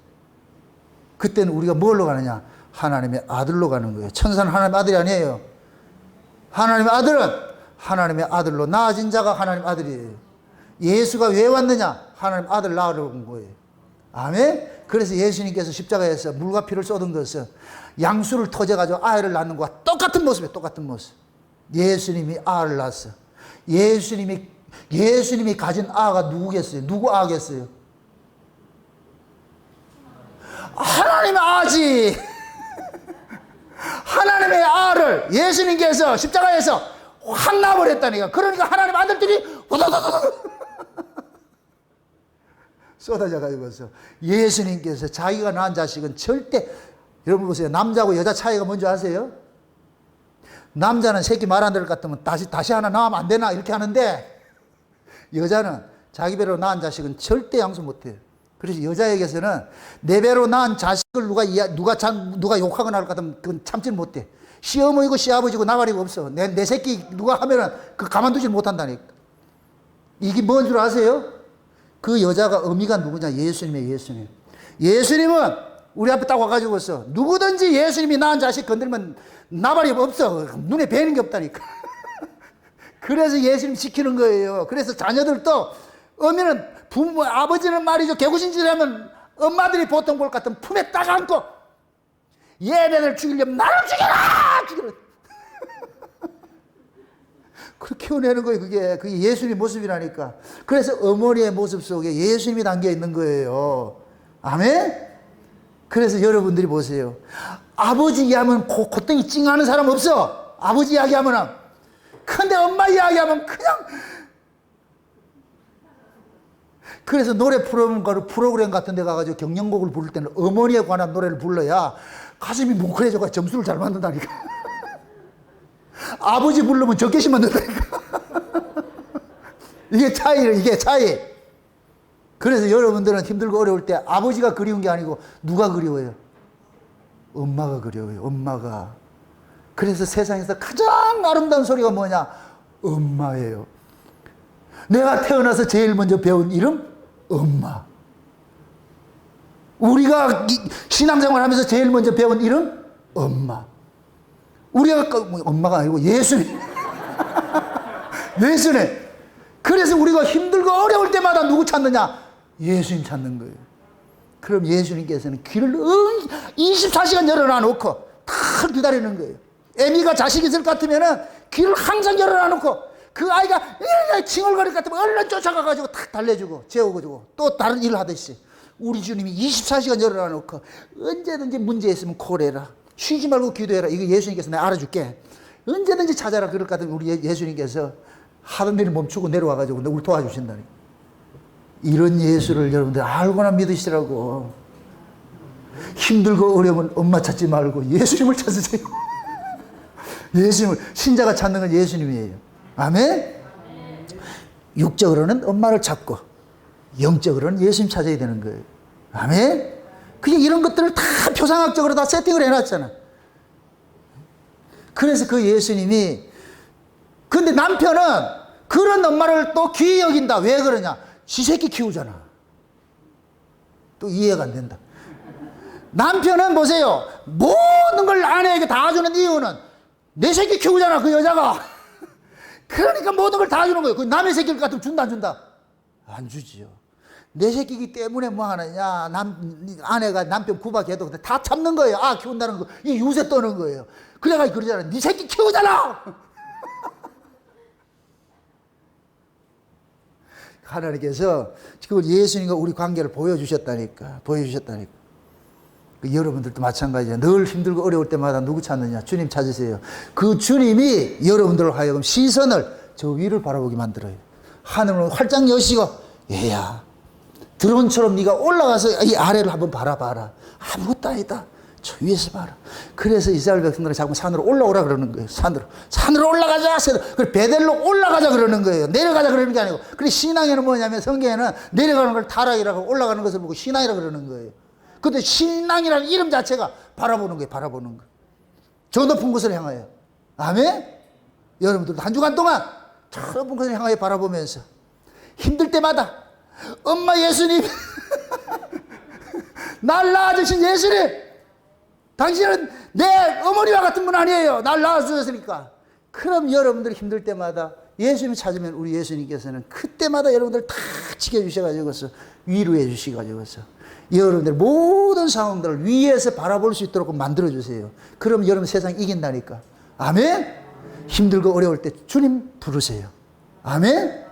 그때는 우리가 뭘로 가느냐, 하나님의 아들로 가는 거예요. 천사는 하나님의 아들이 아니에요. 하나님의 아들은 하나님의 아들로 나아진 자가 하나님의 아들이에요. 예수가 왜 왔느냐, 하나님 아들 낳으러 온 거예요. 아멘. 그래서 예수님께서 십자가에서 물과 피를 쏟은 것은 양수를 터져가지고 아이를 낳는 것과 똑같은 모습이에요. 똑같은 모습. 예수님이 아를 낳았어. 예수님이 가진 아가 누구겠어요? 누구 아겠어요? 하나님의 아지. 하나님의 아를 예수님께서 십자가에서 확 놔버렸다니까. 그러니까 하나님 아들들이 우다다다다 쏟아져 가지고서 예수님께서 자기가 낳은 자식은 절대, 여러분 보세요. 남자하고 여자 차이가 뭔지 아세요? 남자는 새끼 말 안 들을 것 같으면 다시 하나 낳으면 안 되나 이렇게 하는데, 여자는 자기 배로 낳은 자식은 절대 양수 못 해요. 그래서 여자에게서는 내 배로 낳은 자식을 누가 욕하거나 할 것 같으면 그건 참지를 못해. 시어머니고 시아버지고 나발이고 없어. 내 새끼 누가 하면은 그 가만두질 못한다니까. 이게 뭔 줄 아세요? 그 여자가 어미가 누구냐? 예수님이에요. 예수님은 우리 앞에 딱 와가지고서 누구든지 예수님이 낳은 자식 건들면 나발이 없어. 눈에 뵈는 게 없다니까. 그래서 예수님 지키는 거예요. 그래서 자녀들도, 어미는 아버지는 말이죠, 개구신질하면 엄마들이 보통 볼 것 같으면 품에 딱 안고 얘네들 죽이려면 나를 죽여라! 그렇게 키워내는 거예요. 그게 예수님의 모습이라니까. 그래서 어머니의 모습 속에 예수님이 담겨 있는 거예요. 아멘? 그래서 여러분들이 보세요. 아버지 이야기하면 콧등이 찡하는 사람 없어. 아버지 이야기하면은. 근데 엄마 이야기하면 그냥. 그래서 노래 프로그램 같은 데 가가지고 경연곡을 부를 때는 어머니에 관한 노래를 불러야 가슴이 뭉클해져가 점수를 잘 만든다니까. 아버지 부르면 적개심만 넣는다니까. 이게 차이. 그래서 여러분들은 힘들고 어려울 때 아버지가 그리운 게 아니고 누가 그리워요? 엄마가 그리워요. 엄마가. 그래서 세상에서 가장 아름다운 소리가 뭐냐? 엄마예요. 내가 태어나서 제일 먼저 배운 이름? 엄마. 우리가 신앙생활 하면서 제일 먼저 배운 이름? 엄마. 우리가 엄마가 아니고 예수님. 예수님. 그래서 우리가 힘들고 어려울 때마다 누구 찾느냐? 예수님 찾는 거예요. 그럼 예수님께서는 길을 24시간 열어놔 놓고 다 기다리는 거예요. 애미가 자식 있을 것 같으면 길을 항상 열어놔 놓고 그 아이가 칭얼거릴 것 같으면 얼른 쫓아가가지고 탁 달래주고 재워주고 또 다른 일을 하듯이 우리 주님이 24시간 열어놔 놓고 언제든지 문제 있으면 콜해라. 쉬지 말고 기도해라. 이거 예수님께서 내가 알아줄게. 언제든지 찾아라. 그럴 것 같으면 우리 예수님께서 하던 일을 멈추고 내려와가지고 우리 도와주신다니. 이런 예수를 여러분들 알고나 믿으시라고. 힘들고 어려우면 엄마 찾지 말고 예수님을 찾으세요. 예수님을, 신자가 찾는 건 예수님이에요. 아멘? 육적으로는 엄마를 찾고 영적으로는 예수님 찾아야 되는 거예요. 아멘? 그냥 이런 것들을 다 표상학적으로 다 세팅을 해놨잖아. 그래서 그 예수님이, 근데 남편은 그런 엄마를 또 귀히 여긴다. 왜 그러냐? 지 새끼 키우잖아. 또 이해가 안 된다. 남편은 보세요. 모든 걸 아내에게 다 주는 이유는 내 새끼 키우잖아, 그 여자가. 그러니까 모든 걸 다 주는 거예요. 그 남의 새끼를 같으면 준다, 안 준다? 안 주지요. 내 새끼이기 때문에 뭐 하느냐. 아내가 남편 구박해도 다 참는 거예요. 아, 키운다는 거. 이 유세 떠는 거예요. 그래가지고 그러잖아. 네 새끼 키우잖아! 하나님께서 지금 예수님과 우리 관계를 보여주셨다니까. 여러분들도 마찬가지예요. 늘 힘들고 어려울 때마다 누구 찾느냐? 주님 찾으세요. 그 주님이 여러분들을 하여금 시선을 저 위를 바라보게 만들어요. 하늘을 활짝 여시고, 얘야, 드론처럼 네가 올라가서 이 아래를 한번 바라봐라. 아무것도 아니다. 저 위에서 봐라. 그래서 이스라엘 백성들은 자꾸 산으로 올라오라 그러는 거예요. 산으로 올라가자. 그래, 베델로 올라가자 그러는 거예요. 내려가자 그러는 게 아니고. 그래, 신앙에는 뭐냐면 성경에는 내려가는 걸 타락이라고 올라가는 것을 보고 신앙이라고 그러는 거예요. 근데 신앙이라는 이름 자체가 바라보는 거예요. 바라보는 거. 저 높은 곳을 향하여. 아멘? 여러분들도 한 주간 동안 저 높은 곳을 향하여 바라보면서 힘들 때마다 엄마 예수님 날 낳아주신 예수님, 당신은 내 어머니와 같은 분 아니에요. 날 낳아주셨으니까. 그럼 여러분들이 힘들 때마다 예수님 찾으면 우리 예수님께서는 그때마다 여러분들 다 지켜주셔가지고서 위로해 주시가지고서 여러분들 모든 상황들을 위에서 바라볼 수 있도록 만들어주세요. 그럼 여러분 세상 이긴다니까. 아멘? 힘들고 어려울 때 주님 부르세요. 아멘?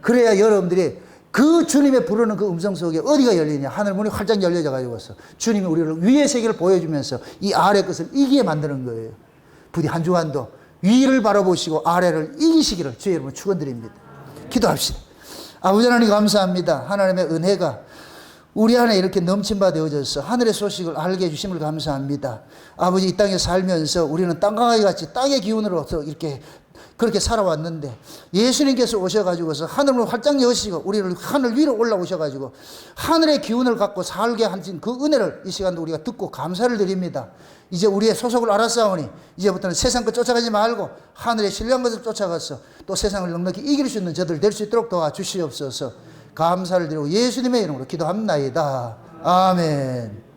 그래야 여러분들이 그 주님의 부르는 그 음성 속에 어디가 열리냐? 하늘 문이 활짝 열려져 가지고서 주님이 우리를 위의 세계를 보여주면서 이 아래 것을 이기게 만드는 거예요. 부디 한 주간도 위를 바라보시고 아래를 이기시기를 주의 이름으로 축원드립니다. 기도합시다. 아버지 하나님 감사합니다. 하나님의 은혜가 우리 안에 이렇게 넘침바 되어져서 하늘의 소식을 알게 해주심을 감사합니다. 아버지, 이 땅에 살면서 우리는 땅강아지 같이 땅의 기운으로서 이렇게 그렇게 살아왔는데 예수님께서 오셔가지고서 하늘을 활짝 여시고 우리를 하늘 위로 올라오셔가지고 하늘의 기운을 갖고 살게 하신 그 은혜를 이 시간도 우리가 듣고 감사를 드립니다. 이제 우리의 소속을 알았사오니 이제부터는 세상 것 쫓아가지 말고 하늘의 신령한 것을 쫓아가서 또 세상을 넉넉히 이길 수 있는 저들 될 수 있도록 도와주시옵소서. 감사를 드리고 예수님의 이름으로 기도합나이다. 아멘.